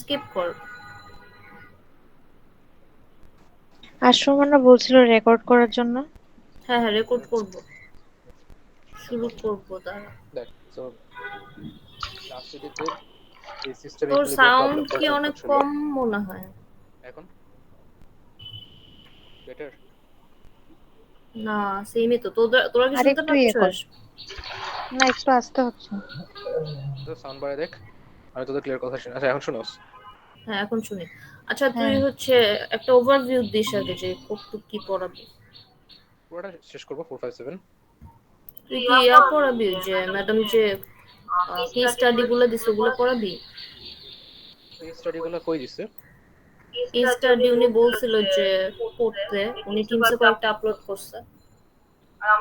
Skip কর। আশ্রমানা বলছিল record করার জন্য। হ্যাঁ হ্যাঁ, রেকর্ড করব, শুরু করব দাঁড়া। দেখ, সো লাস্ট সিটিতে এই সিস্টেম তোর ইকুইলিব্রিয়াম সাউন্ড প্রবলেম কি সলভ অনেক করছিল। কম মনে হয়? এখন বেটার? না, সেমই তো। তোরা কি আর শুনতে একটু ইয়ে কর, পাচ্ছিস? না একটু আসতে হচ্ছে। তো সাউন্ড বাড়ে দেখ, আমি তোদের ক্লিয়ার কথা শুনি। আচ্ছা এখন শুনোস? হ্যাঁ, এখন শুনি। আচ্ছা, তুই হ্যাঁ, হচ্ছে একটা ওভারভিউ দিস আগে যে কতটুক কি পড়াবি। পুরোটা শেষ করবো 457। তুই কি ইয়া পড়াবি, যে ম্যাডাম যে কেস স্টাডি গুলো দিছে ওগুলো পড়াবি? এই স্টাডিগুলো কই দিছে? কেস স্টাডি উনি বলছিল যে পড়তে, উনি টিমসে কয়েকটা আপলোড করছে।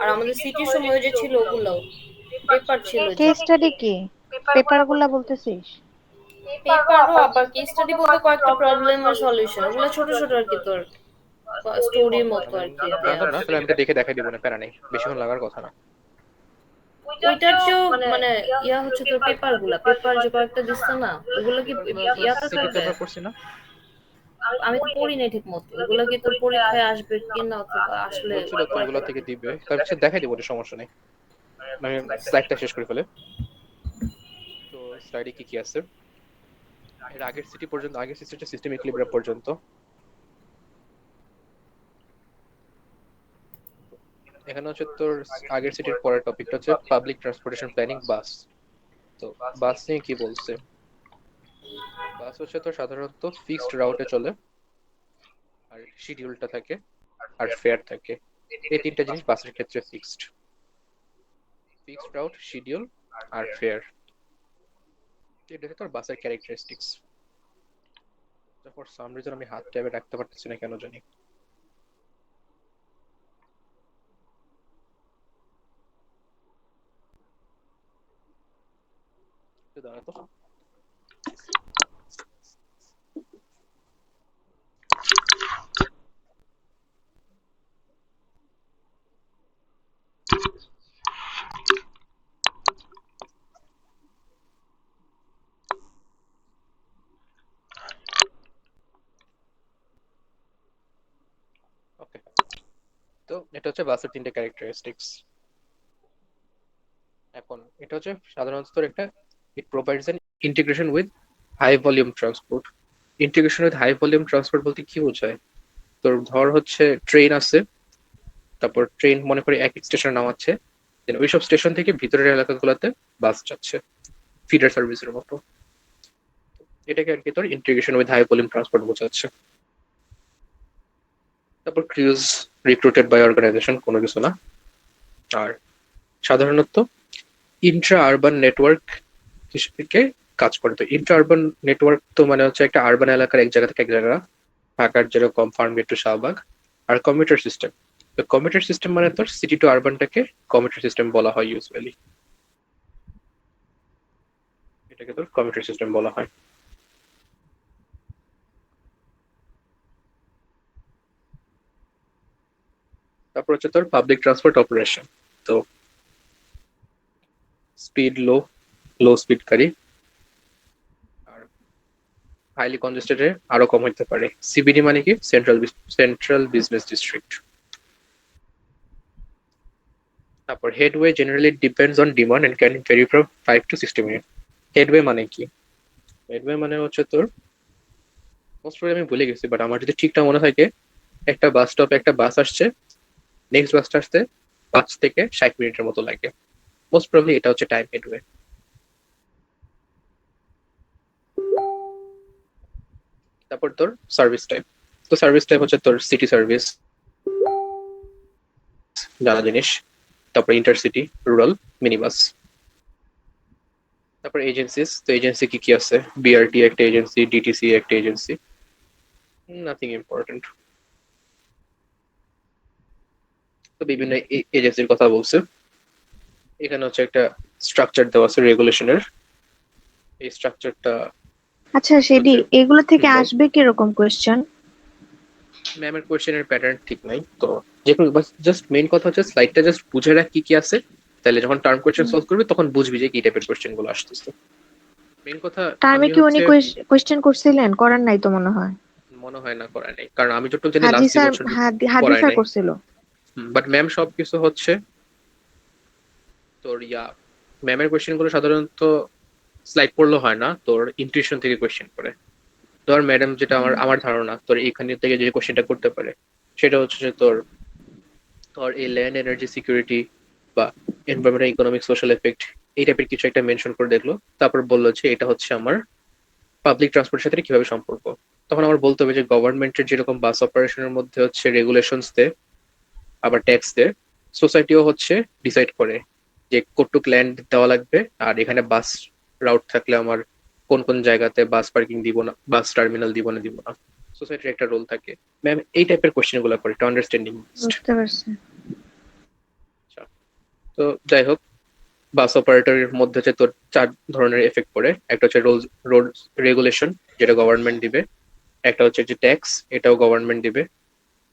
আর আমাদের সিটির সময় যে ছিল ওগুলো পেপার ছিল যে। কেস স্টাডি কি? পেপার গুলা বলতেছিস? পেপারও আবার কেস স্টাডি বলতে কয়েকটা প্রবলেমের সলিউশন, ওগুলো ছোট ছোট আর কি, তোর স্টোরির মতো মানে আর কি না দেয়া। না না, তাহলে আমি এটা দেখে দেখাই দিব না, প্যারা নেই, বেশিক্ষণ লাগার কথা না। ওইটার চেয়েও মানে ইয়া হচ্ছে তোর পেপার যে কয়েকটা দিচ্ছে না, ওগুলো কি পেপারগুলো তো ইয়াতে সিটিতে থাকবে? আমরা পড়ছি না? আমি তো পড়ি নাই ঠিক মতো, ওগুলো কি তোর পরীক্ষায় আসবে কি না, অথবা আসলে বলছিল তো এগুলো থেকে দিবে, তার পিছিয়ে দেখাই দিব, এটা সমস্যা নেই। আমি স্লাইডটা শেষ করে ফেলে। তো স্লাইডে কি কি আছে এর আগের সিটি পর্যন্ত, আগের সিস্টেমটা সিস্টেম ইকুইলিব্রিয়াম পর্যন্ত। এখানে হচ্ছে তোর আগের সিটির পরের টপিকটা হচ্ছে পাবলিক ট্রান্সপোর্টেশন প্ল্যানিং, বাস। তো বাস নিয়ে কি বলছে? বাস হচ্ছে তোর সাধারণত ফিক্সড রাউটে চলে, আর শিডিউলটা থাকে, আর ফেয়ার থাকে। এই তিনটা জিনিস বাসের ক্ষেত্রে ফিক্সড: ফিক্সড রাউট, শিডিউল, আর ফেয়ার। এটা হচ্ছে তোর বাসের ক্যারেক্টারিস্টিক্স। ফর সাম রিজন আমি হাত ট্যাবে রাখতে পারতেছি না কেন জানি। একটু দাঁড়া তো। ওকে, তো এটা হচ্ছে বাসের তিনটে ক্যারেক্টারিস্টিক্স। এখন এটা হচ্ছে সাধারণত তোর একটা, it provides an integration with high volume transport. Integration with high volume transport বলতে কি বোঝায়? তোর ধর হচ্ছে ট্রেন আছে, তারপর ট্রেন মনে করি এক স্টেশনে নামাচ্ছে, দেন ওইসব স্টেশন থেকে ভিতরের এলাকাগুলোতে বাস যাচ্ছে, ফিডার সার্ভিসের মতো। এটাকে আর কি তোর integration with high volume transport বোঝাচ্ছে। তারপর ক্রিউজ রিক্রুটেড বাই অর্গানাইজেশন, কোনো কিছু না। আর সাধারণত ইন্ট্রা আরবান নেটওয়ার্ক হিসেবে কাজ করে। তো ইন্ট্রা আরবান নেটওয়ার্ক তো মানে হচ্ছে একটা আরবান এলাকার এক জায়গা থেকে এক জায়গা, ঢাকার যেরকম ফার্মগেট টু শাহবাগ। আর কমিউটার সিস্টেম, তো কমিউটার সিস্টেম মানে তোর সিটি টু আরবানটাকে কমিউটার সিস্টেম বলা হয় ইউজুয়ালি। এটাকে তোর কমিউটার সিস্টেম বলা হয়। তারপর হচ্ছে তোর পাবলিক ট্রান্সপোর্ট অপারেশন। তো স্পিড লো, লো স্পিড গাড়ি, আর হাইলি কনজেস্টেড আরো কম হতে পারে। সিবিডি মানে কি? Central business district. তারপর headway generally depends on demand and can vary from 5 to 60 minute. Headway মানে কি? হেডওয়ে মানে হচ্ছে তোর, মোস্ট প্রবলি আমি ভুলে গেছি, বাট আমার যদি ঠিকঠাক মনে থাকে, একটা বাস স্টপে একটা বাস আসছে, নেক্সট বাসটা আসতে 5 থেকে 60 মিনিটের মতো লাগে। মোস্ট প্রবলি এটা হচ্ছে টাইম হেডওয়ে। তারপর তোর সার্ভিস টাইম। তো সার্ভিস টাইম হচ্ছে তোর সিটি সার্ভিস, জানা জিনিস। তারপর ইন্টারসিটি, রুরাল, মিনি বাস। তারপর এজেন্সিস, তো এজেন্সি কি কি আছে? বিআরটি একটা এজেন্সি, ডিটিসি একটা এজেন্সি, নাথিং ইম্পর্টেন্ট। তো বিভিন্ন এজেন্সির কথা বলছে। এখানে হচ্ছে একটা স্ট্রাকচার দেওয়া আছে রেগুলেশনের। এই স্ট্রাকচারটা আচ্ছা সেদি, হচ্ছে, এগুলো থেকে বল। আসবে কিরকম কোয়েশ্চেন? ম্যামের কোয়েশ্চেনের প্যাটার্ন ঠিক নাই তো, যে কোনো জাস্ট মেইন কথা হচ্ছে স্লাইডটা জাস্ট বুঝে রাখ কি কি আছে, তাহলে যখন টার্ম কোয়েশ্চেন সলভ করবি তখন বুঝবি যে কি টাইপের কোয়েশ্চেন গুলো আসতেছে। মেন কথা টার্মে আমি কি উনি হচ্ছে কোয়েশ্চেন করছিলেন? করার নাই তো মনে হয়। মনে হয় না করায় নাই, কারণ আমি যতটুকু জানি হাদি লাস্ট স্যার, বছর হাদি করায় স্যার নাই। করছিল। বাট ম্যাম সবকিছু হচ্ছে তোর ম্যামের কোয়েশ্চেন গুলো সাধারণত স্লাইড পড়লে হয় না, তোর ইনটিউশন থেকে কোয়েশ্চেন করে। ধর ম্যাডাম যেটা আমার আমার ধারণা তোর এখান থেকে যে কোয়েশ্চেনটা করতে পারে সেটা হচ্ছে যে তোর ধর এই ল্যান্ড এনার্জি সিকিউরিটি বা এনভায়রনমেন্টাল ইকোনমিক সোশ্যাল এফেক্ট এই টাইপের কিছু একটা মেনশন করে দেখলো, তারপর বললো যে এটা হচ্ছে আমার পাবলিক ট্রান্সপোর্টের সাথে কিভাবে সম্পর্ক। তখন আমার বলতে হবে যে গভর্নমেন্টের যেরকম বাস অপারেশনের মধ্যে হচ্ছে রেগুলেশনস দেয় আবার ট্যাক্স দেয়, সোসাইটিও হচ্ছে ডিসাইড করে যে কতটুক ল্যান্ড দেওয়া লাগবে আর এখানে বাস রাউট থাকলে আমার কোন কোন জায়গাতে বাস পার্কিং দিব না, বাস টার্মিনাল দিব না। সোসাইটির একটা রোল থাকে। ম্যাম এই টাইপের কোশ্চেন গুলো করে টু আন্ডারস্ট্যান্ডিং। বুঝতে পারছি। তো যাই হোক, বাস অপারেটরের মধ্যে যে তোর চার ধরনের এফেক্ট পড়ে, একটা হচ্ছে রোড রেগুলেশন যেটা গভর্নমেন্ট দিবে, একটা হচ্ছে যে ট্যাক্স এটাও গভর্নমেন্ট দিবে,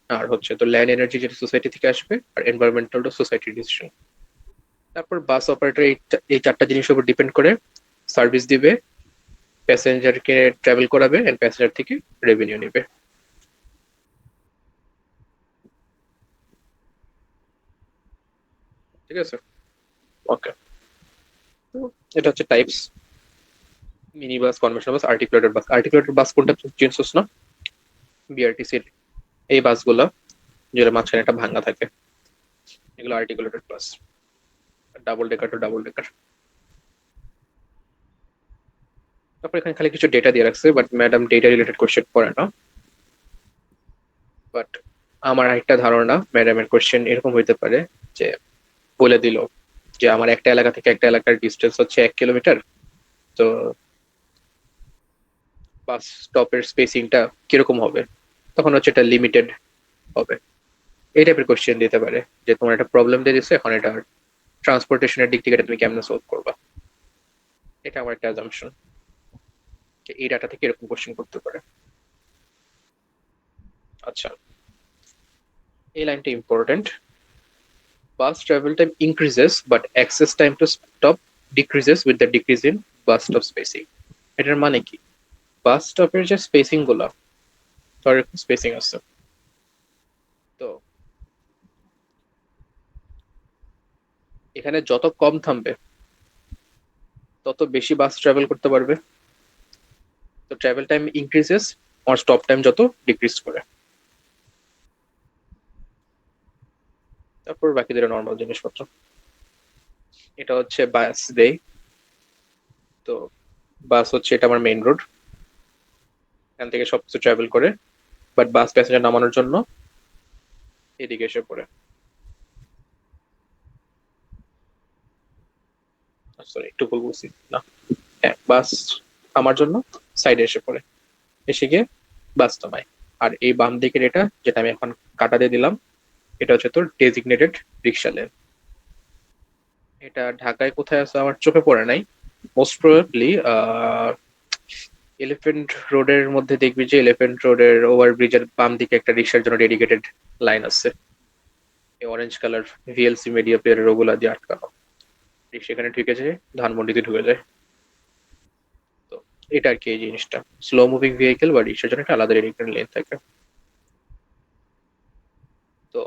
আর হচ্ছে তো ল্যান্ড এনার্জি যেটা সোসাইটি থেকে আসবে, আর এনভায়রনমেন্টাল সোসাইটির ডিসিশন। তারপর বাস অপারেটর এই চারটা জিনিসের উপর ডিপেন্ড করে সার্ভিস দিবে, প্যাসেঞ্জারকে ট্রাভেল করাবে এন্ড প্যাসেঞ্জার থেকে রেভিনিউ নেবে। ঠিক আছে, ওকে। এটা হচ্ছে টাইপস: মিনি বাস, কনভেনশনাল বাস, আর্টিকুলেটেড বাস। আর্টিকুলেটেড বাস কোনটা চিনছিস না? বিআরটিসির এই বাসগুলো যেটা মাঝখানে একটা ভাঙা থাকে, এগুলো articulated bus. Double decker to double decker. তারপর এখানে খালি কিছু ডেটা দিয়ে রাখছে, but madam data related question করে না। বাট আমার একটা ধারণা ম্যাডামের কোশ্চেন এরকম হইতে পারে যে বলে দিল যে আমার একটা এলাকা থেকে একটা এলাকার ডিস্টেন্স হচ্ছে 1 কিলোমিটার, তো বাস স্টপের স্পেসিংটা কিরকম হবে, তখন হচ্ছে এটা লিমিটেড হবে। এই টাইপের কোশ্চেন দিতে পারে যে তোমার একটা প্রবলেম দিয়ে দিচ্ছে, এখন এটা ট্রান্সপোর্টেশনের দিক থেকে এটা তুমি কেমনে সলভ করবা। এটা আমার একটা অ্যাজাম্পশন যে এই ডাটা থেকে এরকম কোশ্চেন করতে পারে। আচ্ছা, এই লাইনটা important. Bus travel time increases but access time to stop decreases with the decrease in bus stop spacing. এটার মানে কি? বাস স্টপের যে স্পেসিং গুলা, তার স্পেসিং আছে, তো এখানে যত কম থামবে তত বেশি বাস ট্রাভেল করতে পারবে। তো ট্রাভেল টাইম ইনক্রিজেস আর স্টপ টাইম যত ডিক্রিজ করে। তারপর বাকি যেটা নর্মাল জিনিসপত্র, এটা হচ্ছে বাস দেই। তো বাস হচ্ছে এটা আমার মেইন রোড, এখান থেকে সবকিছু ট্রাভেল করে, বাট বাস প্যাসেঞ্জার নামানোর জন্য এদিকে এসে পড়ে। সরি, একটু ভুল বলছি না, হ্যাঁ, বাস আমার জন্য সাইডে এসে পড়ে, এসে গিয়ে বাস থামায়। আর এই বাম দিকের এটা যেটা আমি এখন কাটা দিয়ে দিলাম, এটা হচ্ছে তোর ডেজিগনেটেড রিক্সা লেন। এটা ঢাকায় কোথায় আছে আমার চোখে পড়ে নাই, মোস্ট প্রবাবলি এলিফেন্ট রোডের মধ্যে দেখবি যে এলিফেন্ট রোডের ওভারব্রিজের বাম দিকে একটা রিক্সার জন্য ডেডিকেটেড লাইন আছে, এই অরেঞ্জ কালার ভিএলসি মিডিয়া প্লেয়ারের ওগুলা দিয়ে আটকানো। রিক্সা এখানে ঢুকে যায়, ধানমন্ডিতে ঢুকে যায়। তো এটা আর কি, এই জিনিসটা স্লো মুভিং ভেহিকেল বা রিক্সার জন্য একটা আলাদা ডেডিকেটেড লেন থাকে। তো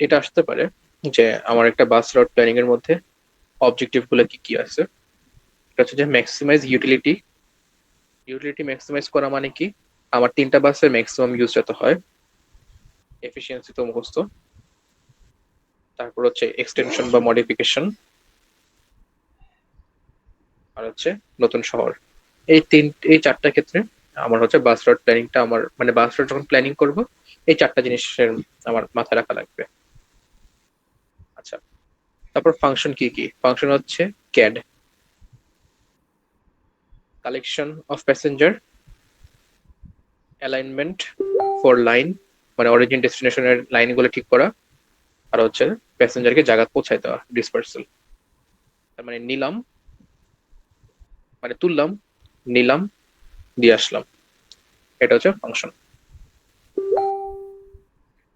এটা আসতে পারে যে আমার একটা বাস রুট প্ল্যানিং এর মধ্যে অবজেক্টিভ গুলো কি কি আছে। এটা হচ্ছে যে ম্যাক্সিমাইজ ইউটিলিটি। ইউটিলিটি ম্যাক্সিমাইজ করা মানে কি, আমার 3টা বাসের ম্যাক্সিমাম ইউজ যাতে হয়, এফিসিয়েন্সি তো মুখস্থ। তারপর হচ্ছে এক্সটেনশন বা মডিফিকেশন, আর হচ্ছে নতুন শহর। এই চারটা ক্ষেত্রে আমার হচ্ছে বাস রুট প্ল্যানিংটা, আমার মানে বাস রুট যখন প্ল্যানিং করব এই চারটা জিনিসের আমার মাথায় রাখা লাগবে। আচ্ছা, তারপর ফাংশন কি কি? ফাংশন হচ্ছে CAD, collection of passenger, alignment for line মানে অরিজিন ডেস্টিনেশনের লাইনগুলো ঠিক করা, আর হচ্ছে প্যাসেঞ্জারকে জায়গা পৌঁছায় দেওয়া, ডিসপার্সেল। তার মানে নিলাম মানে তুললাম, নিলাম, দিয়ে আসলাম, এটা হচ্ছে function.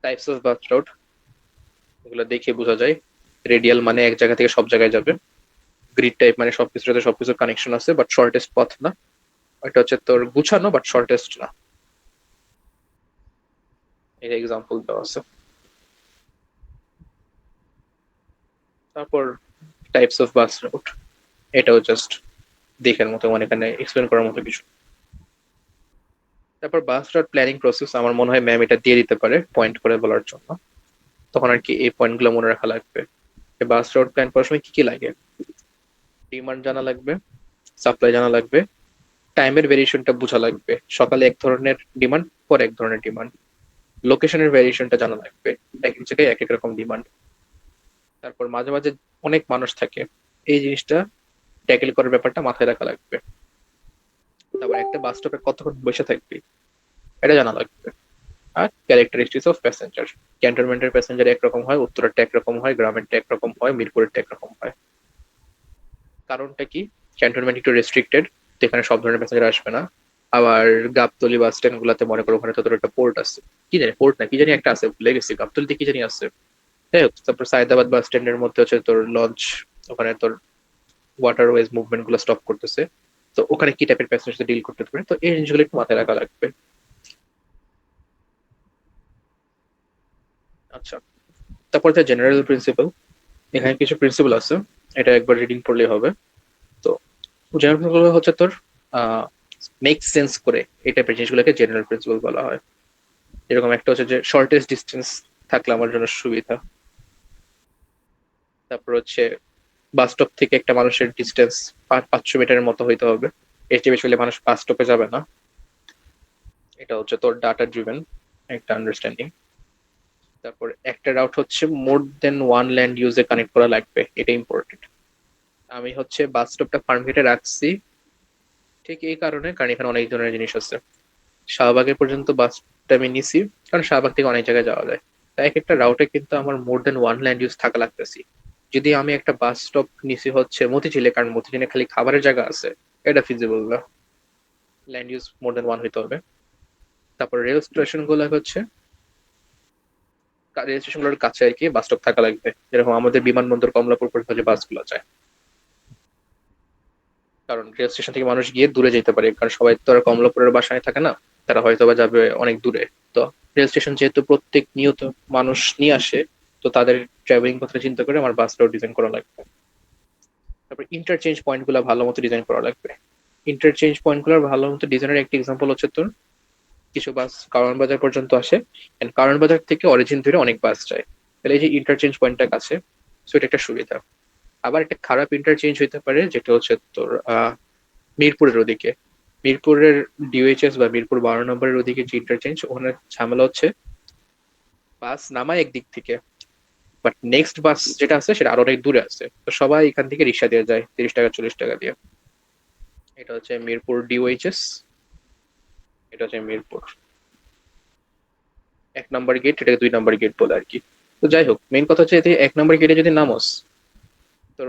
Types of bus route, এগুলো দেখে বোঝা যায়। রেডিয়াল মানে এক জায়গা থেকে সব জায়গায় যাবে, গ্রিড টাইপ, মানে সবকিছুর সাথে সবকিছুর কানেকশন আছে বাট শর্টেস্ট পথ না। এটা হচ্ছে তোর গুছানো বাট শর্টেস্ট না। এর এক্সাম্পল দেওয়া আছে। তারপর টাইপস অফ বাস রুট, এটাও জাস্ট দেখার মতো, মানে এখানে এক্সপ্লেন করার মতো কিছু। তারপর বাস রুট প্ল্যানিং প্রসেস, আমার মনে হয় ম্যাম এটা দিয়ে দিতে পারে পয়েন্ট করে বলার জন্য, তখন আর কি এই পয়েন্টগুলো মনে রাখা লাগবে। বাস রুট প্ল্যান করার সময় কি কি লাগে? ডিমান্ড জানা লাগবে, সাপ্লাই জানা লাগবে, টাইমের ভেরিয়েশনটা বোঝা লাগবে, সকালে এক ধরনের ডিমান্ড, পরে এক ধরনের ডিমান্ড, লোকেশনের ভেরিয়েশনটা জানা লাগবে, এক এক জায়গায় এক এক রকম ডিমান্ড। তারপর মাঝে মাঝে অনেক মানুষ থাকে, এই জিনিসটা ট্যাকেল করার ব্যাপারটা মাথায় রাখা লাগবে। তারপর একটা বাস স্টপে কতক্ষণ বসে থাকবে এটা জানা লাগবে। আর ক্যারেক্টারিস্টিক্স অফ প্যাসেঞ্জার, ক্যান্টনমেন্টের প্যাসেঞ্জার একরকম হয়, উত্তরেরটা একরকম হয়, গ্রামেরটা একরকম হয়, মিরপুরেরটা একরকম হয়। কারণটা কি? ক্যান্টনমেন্ট একটু রেস্ট্রিক্টেড, এখানে সব ধরনের প্যাসেঞ্জার আসবে না। আবার গাবতলি বাস স্ট্যান্ড গুলাতে মনে করো ওখানে তোদের একটা পোর্ট আছে, কি জানি পোর্ট না কি জানি একটা আছে, ভুলে গেছি, গাবতলিতে কি জানি আছে। যাই হোক, তারপর সায়দাবাদ বাস স্ট্যান্ডের মধ্যে হচ্ছে তোর লঞ্চ, ওখানে তোর ওয়াটারওয়েজ মুভমেন্ট গুলো স্টপ করতেছে, তো ওখানে কি টাইপের প্যাসেঞ্জার ডিল করতে পারে, তো এই জিনিসগুলো একটু মাথায় রাখা লাগবে। আচ্ছা, তারপর যে জেনারেল প্রিন্সিপাল, এখানে কিছু প্রিন্সিপাল আছে, এটা একবার রিডিং পড়লেই হবে। তো জেনারেল প্রিন্সিপাল হচ্ছে তোর মেক সেন্স করে, এই টাইপের জিনিসগুলোকে জেনারেল প্রিন্সিপাল বলা হয়। এরকম একটা হচ্ছে যে শর্টেস্ট ডিস্টেন্স থাকলে আমার জন্য সুবিধা। তারপর হচ্ছে বাস স্টপ থেকে একটা মানুষের ডিস্টেন্স 500 মিটারের মতো হইতে হবে, এর চেয়ে বেশি হলে মানুষ বাস স্টপে যাবে না। এটা হচ্ছে তোর ডাটা ড্রিভেন একটা আন্ডারস্ট্যান্ডিং। তারপর একটা রাউট হচ্ছে মোর দেন ওয়ান ল্যান্ড ইউজে কানেক্ট করা লাগবে, এটা ইম্পর্টেন্ট। আমি হচ্ছে বাস স্টপটা ফার্মগেটে রাখছি ঠিক এই কারণে, কারণ এখানে অনেক ধরনের জিনিস আছে। শাহবাগের পর্যন্ত বাসটা আমি নিছি কারণ শাহবাগ থেকে অনেক জায়গায় যাওয়া যায়, তাই এক একটা রাউটে কিন্তু আমার মোর দেন ওয়ান ল্যান্ড ইউজ থাকা লাগতেছি। যদি আমি একটা বাস স্টপ নিছি হচ্ছে মতিঝিলে, কারণ মতিঝিলে খালি খাবারের জায়গা আছে, এটা ফিজিবল না, ল্যান্ড ইউজ মোর দেন ওয়ান হইতে হবে। তারপর রেল স্টেশন গুলো হচ্ছে, রেল স্টেশন গুলোর কাছে আর কি বাস স্টপ থাকা লাগবে, যেরকম আমাদের বিমানবন্দর কমলাপুর পর্যন্ত যে বাসগুলো যায়, কারণ রেল স্টেশন থেকে মানুষ গিয়ে দূরে যেতে পারে, কারণ সবাই তো আর কমলাপুরের বাসায় থাকে না, তারা হয়তো বা যাবে অনেক দূরে। তো রেল স্টেশন যেহেতু প্রত্যেক নিয়ত মানুষ নিয়ে আসে, তো তাদের ট্রাভেলিং কথা চিন্তা করে আমার বাসটাও ডিজাইন করা লাগবে। তারপর ইন্টারচেঞ্জ পয়েন্ট গুলো ভালো মতো ডিজাইন করা লাগবে। ইন্টারচেঞ্জ পয়েন্ট গুলোর ভালো মতো ডিজাইনের একটা এক্সাম্পল হচ্ছে তোর, কিছু বাস কারওয়ান বাজার পর্যন্ত আসে, এন্ড কারওয়ান বাজার থেকে অরিজিন ধরে অনেক বাস যায়, তাহলে এই যে ইন্টারচেঞ্জ পয়েন্টটা কাছে, সো এটা একটা সুবিধা। আবার একটা খারাপ ইন্টারচেঞ্জ হইতে পারে, যেটা হচ্ছে তোর মিরপুরের ওদিকে, মিরপুরের ডিওএইচএস বা মিরপুর 12 নম্বরের ওদিকে যে ইন্টারচেঞ্জ, ওখানে ঝামেলা হচ্ছে বাস নামায় একদিক থেকে, বাট নেক্সট বাস যেটা আছে সেটা আরো অনেক দূরে আছে, তো সবাই এখান থেকে রিক্সা দিয়ে যায় 30 টাকা 40 টাকা দিয়ে। এটা হচ্ছে মিরপুর ডিওএইচএস, এটা হচ্ছে মিরপুর 1 নম্বর গেট, এটাকে 2 নম্বর গেট বলে আর কি। তো যাই হোক, মেইন কথা হচ্ছে এতে 1 নম্বর গেটে যদি নামোস, তোর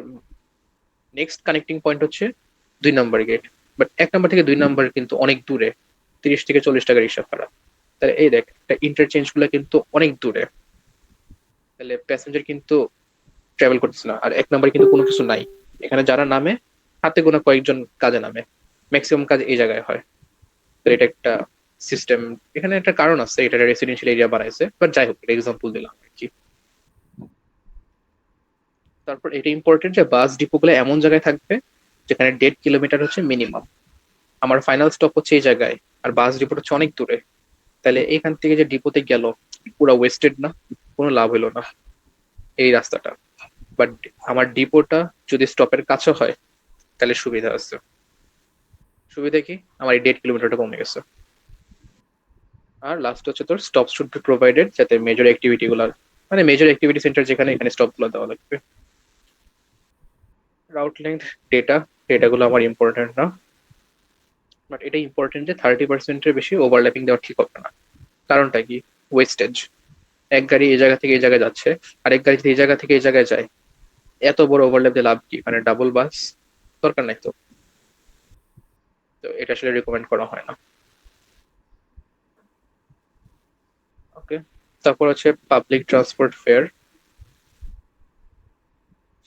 নেক্সট কানেক্টিং পয়েন্ট হচ্ছে 2 নম্বর গেট, বাট 1 নম্বর থেকে 2 নম্বর কিন্তু অনেক দূরে, 30 থেকে 40 টাকা রিক্সা ভাড়া। তাহলে এই দেখ, একটা ইন্টারচেঞ্জ গুলো কিন্তু অনেক দূরে, তাহলে প্যাসেঞ্জার কিন্তু ট্রাভেল করতেছে না। আর 1 নম্বরে কিন্তু কোনো কিছু নাই, এখানে যারা নামে হাতে গোনা কয়েকজন কাজে নামে, ম্যাক্সিমাম কাজ এই জায়গায় হয়। তো এটা একটা সিস্টেম, এখানে একটা কারণ আছে, এটা রেসিডেন্সিয়াল এরিয়া বানাইছে, বাট যাই হোক এটা এক্সাম্পল দিলাম আর কি। তারপর এটা ইম্পর্টেন্ট যে বাস ডিপো গুলো এমন জায়গায় থাকবে যেখানে 1.5 কিলোমিটার হচ্ছে মিনিমাম, আমার ফাইনাল স্টপ হচ্ছে এই জায়গায়, আর বাস ডিপোটা হচ্ছে অনেক দূরে, তাহলে এখান থেকে যে ডিপোতে গেল পুরো ওয়েস্টেড না, কোনো লাভ হলো না এই রাস্তাটা। বাট আমার ডিপোটা যদি স্টপের কাছে হয় তাহলে সুবিধা আছে। সুবিধা কি? আমার এই 1.5 কিলোমিটারটা কমে গেছে। আর লাস্ট হচ্ছে তোর স্টপ শুড বি প্রোভাইডেড, যাতে মেজর অ্যাক্টিভিটি গুলো, মানে মেজর অ্যাক্টিভিটি সেন্টার যেখানে, এখানে স্টপ গুলো দেওয়া লাগবে। রাউট লেন্থ ডেটা, ডেটাগুলো আমার ইম্পর্টেন্ট না, বাট এটা ইম্পর্টেন্ট যে 30%-এর বেশি ওভারল্যাপিং দেওয়া ঠিক হবে না। কারণটা কি? ওয়েস্টেজ, এক গাড়ি এই জায়গা থেকে এই জায়গায় যাচ্ছে, আর এক গাড়ি এই জায়গা থেকে এই জায়গায় যায়, এত বড় ওভারল্যাপ দিয়ে লাভ কি? মানে ডাবল বাস দরকার নাই তো, তো এটা আসলে রিকমেন্ড করা হয় না। ওকে, তারপর হচ্ছে public transport fair.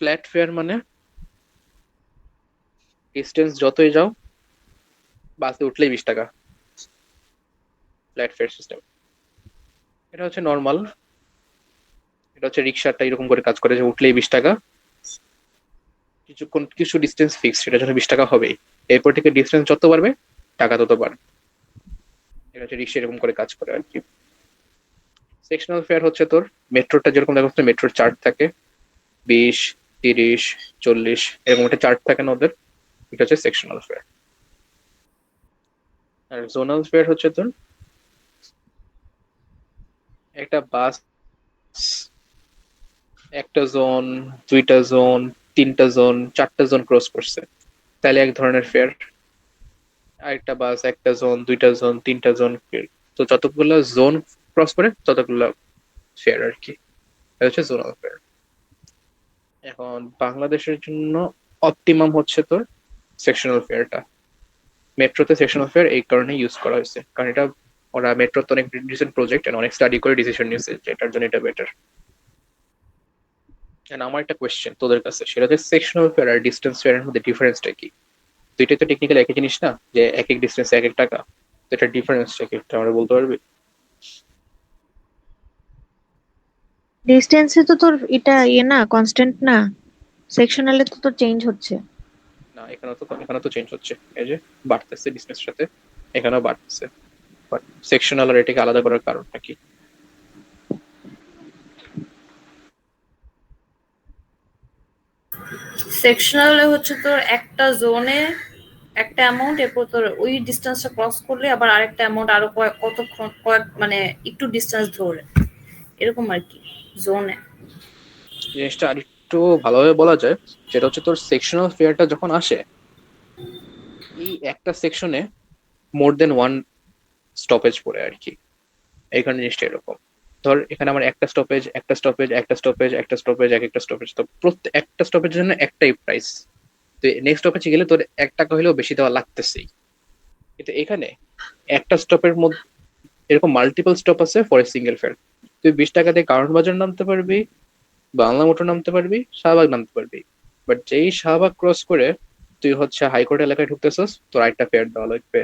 Flat fair মানে ডিস্টেন্স যতই যাও, বাসে উঠলেই 20 টাকা, ফ্ল্যাট ফেয়ার সিস্টেম। এটা হচ্ছে নর্মাল, এটা হচ্ছে রিক্সাটা এরকম করে কাজ করে যে উঠলেই 20 টাকা, কিছু ডিস্টেন্স ফিক্স, সেটা জন্য 20 টাকা হবেই। এরপর থেকে ডিস্টেন্স যত বাড়বে টাকা তত বাড়বে। এটা হচ্ছে রিক্সা এরকম করে কাজ করে আর কি। সেকশনাল ফেয়ার হচ্ছে তোর মেট্রোটা যেরকম দেখা যাচ্ছে, মেট্রোর চার্ট থাকে 20, 30, 40 এরকম একটা চার্ট থাকে না ওদের, এটা হচ্ছে সেকশনাল ফেয়ার। আর জোনাল ফেয়ার হচ্ছে তোর একটা বাস একটা জোন, 2টা জোন, 3টা জোন, 4টা জোন ক্রস করছে, তাহলে এক ধরনের ফেয়ার। আরেকটা বাস একটা জোন, 2টা জোন, 3টা জোন, তো যতগুলো জোন ক্রস করে ততগুলো ফেয়ার আর কি। এটা হচ্ছে জোনাল ফেয়ার। এখন বাংলাদেশের জন্য অপটিমাম হচ্ছে তোর সেকশনাল ফেয়ারটা। মেট্রোতে সেকশনাল ফেয়ার এই কারণে ইউজ করা হয়েছে, কারণ এটা ওরা মেট্রোতে অনেক রিসেন্ট প্রজেক্ট অনেক স্টাডি করে ডিসিশন নিয়েছে যেটার জন্য এটা বেটার। আমার একটা কোয়েশ্চেন তোদের কাছে, সেটা হচ্ছে সেকশনাল ফেয়ার আর ডিস্টেন্স ফেয়ারের মধ্যে ডিফারেন্সটা কি? দুইটাই তো টেকনিক্যাল একই জিনিস না, যে এক এক ডিস্টেন্স এক এক টাকা, তো এটা ডিফারেন্সটা কি এটা আমরা বলতে পারবি? ডিস্টেন্সে তো তোর এটা না, কনস্ট্যান্ট না। সেকশনালে তো তোর চেঞ্জ হচ্ছে। না, এখানে তো চেঞ্জ হচ্ছে, এই যে বাড়তেছে ডিস্টেন্সের সাথে, এখানেও বাড়তেছে। বাট সেকশনাল আর এটাকে আলাদা করার কারণটা কি? সেকশনালে হচ্ছে তোর একটা জোনে একটা অ্যামাউন্ট, এরপর তোর ওই ডিস্টেন্সটা ক্রস করলে আবার আরেকটা অ্যামাউন্ট, আরো কতক্ষণ কয়েক মানে একটু ডিস্টেন্স ধরে এরকম আর কি জোনে। জিনিসটা আরেকটু ভালোভাবে বলা যায়, যেটা হচ্ছে তোর সেকশনাল ফেয়ারটা যখন আসে, এই একটা সেকশনে মোর দেন ওয়ান স্টপেজ পড়ে আর কি। এইখানে জিনিসটা এরকম, ধর এখানে আমার একটা স্টপেজ, একটা স্টপেজ, একটা স্টপেজ, একটা স্টপেজ, এক একটা স্টপেজ, তো প্রত্যেক একটা স্টপেজের জন্য একটাই প্রাইস। তো নেক্সট স্টপেজে গেলে তোর 1 টাকা হলেও বেশি দেওয়া লাগতেছেই। কিন্তু এখানে একটা স্টপের মধ্যে এরকম মাল্টিপল স্টপ আছে ফর এ সিঙ্গেল ফেয়ার। তুই 20 টাকা দিয়ে কারণ বাজার নামতে পারবি, বাংলা মোটর নামতে পারবি, শাহবাগ নামতে পারবি। বাট যেই শাহবাগ ক্রস করে তুই হচ্ছে হাইকোর্ট এলাকায় ঢুকতেছিস, তোর আরেকটা ফেয়ার দেওয়া লাগবে।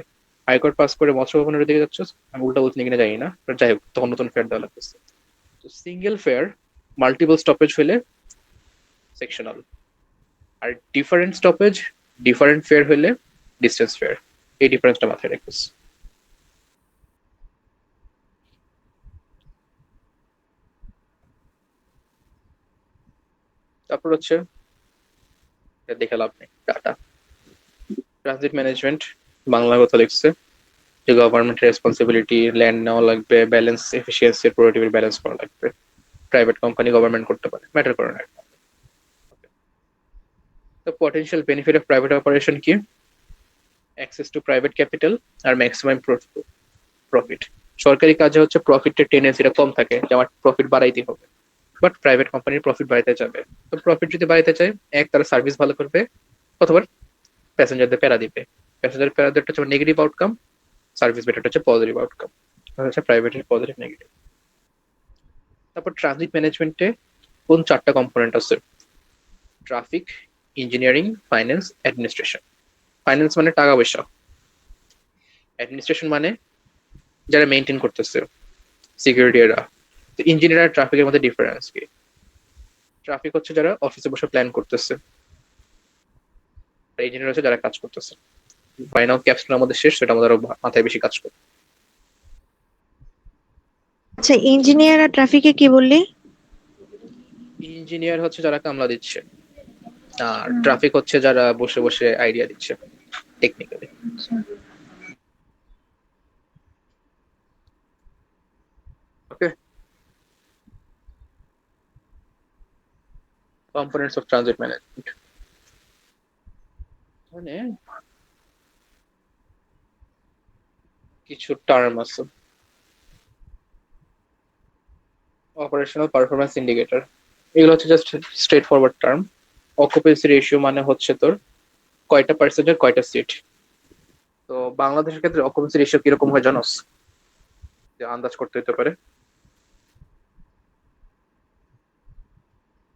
হাইকোর্ট পাস করে মৎস্য ভবনের দিকে যাচ্ছিস, আমি উল্টা বলছি কিনা জানি না, বাট যাই হোক তখন নতুন ফেয়ার দেওয়া লাগতেছে। তো সিঙ্গেল ফেয়ার মাল্টিপল স্টপেজ হলে সেকশনাল, আর ডিফারেন্ট স্টপেজ ডিফারেন্ট ফেয়ার হলে ডিস্টেন্স ফেয়ার। এই ডিফারেন্সটা মাথায় রাখিস। তারপর হচ্ছে এটা দেখে লাভ নেই, টাটা ট্রানজিট ম্যানেজমেন্ট, বাংলা কথা লিখছে যে গভর্নমেন্টের রেসপন্সিবিলিটি, ল্যান্ড নেওয়া লাগবে, ব্যালেন্স এফিসিয়েন্সি প্রোডাক্টিভিটি ব্যালেন্স করা লাগবে। প্রাইভেট কোম্পানি গভর্নমেন্ট করতে পারে, ম্যাটার করে না। তো potential benefit of private operation কি? অ্যাক্সেস টু প্রাইভেট ক্যাপিটাল আর ম্যাক্সিমাম প্রফিট। সরকারি কাজে হচ্ছে প্রফিটের টেন্ডেন্সিটা কম থাকে, যে আমার প্রফিট বাড়াইতে হবে, বাট প্রাইভেট কোম্পানির প্রফিট বাড়াইতে যাবে। তো প্রফিট যদি বাড়াইতে চায়, এক তারা সার্ভিস ভালো করবে, অথবা প্যাসেঞ্জারদের প্যারা দিবে। প্যাসেঞ্জার প্যারা দেওয়াটা হচ্ছে নেগেটিভ আউটকাম, সার্ভিস বেটারটা হচ্ছে পজিটিভ আউটকাম। হচ্ছে প্রাইভেটের পজিটিভ নেগেটিভ। তারপর ট্রানজিট ম্যানেজমেন্টে কোন 4টা কম্পোনেন্ট আছে? Traffic, engineering, finance, administration. Finance মানে টাকা পয়সা, অ্যাডমিনিস্ট্রেশন মানে যারা মেনটেন করতেছে, সিকিউরিটি এরা। তো ইঞ্জিনিয়ার আর ট্রাফিকের মধ্যে ডিফারেন্স কি? ট্রাফিক হচ্ছে যারা অফিসে বসে প্ল্যান করতেছে, আর ইঞ্জিনিয়ার হচ্ছে যারা কাজ করতেছে। ফাইনাল ক্যাপশন আমাদের শেষ, সেটা আমাদের আরো মাথায় বেশি কাজ করে। আচ্ছা, ইঞ্জিনিয়ার আর ট্রাফিকে কি বললি? ইঞ্জিনিয়ার হচ্ছে যারা কামলা দিচ্ছে, আর হুম, ট্রাফিক হচ্ছে যারা বসে বসে আইডিয়া দিচ্ছে টেকনিক্যালি। আচ্ছা। ওকে, কম্পোনেন্টস অফ ট্রানজিট ম্যানেজমেন্ট মানে কিছু টার্ম আছে। অপারেশনাল পারফরমেন্স ইন্ডিকেটর, এগুলো হচ্ছে just straight forward term. Occupancy ratio মানে হচ্ছে তোর কয়টা পার্সেন্টের কয়টা সিট। তো বাংলাদেশের ক্ষেত্রে অকুপেন্সি রেশিও কিরকম হয় জানোস? যে আন্দাজ করতে হতে পারে,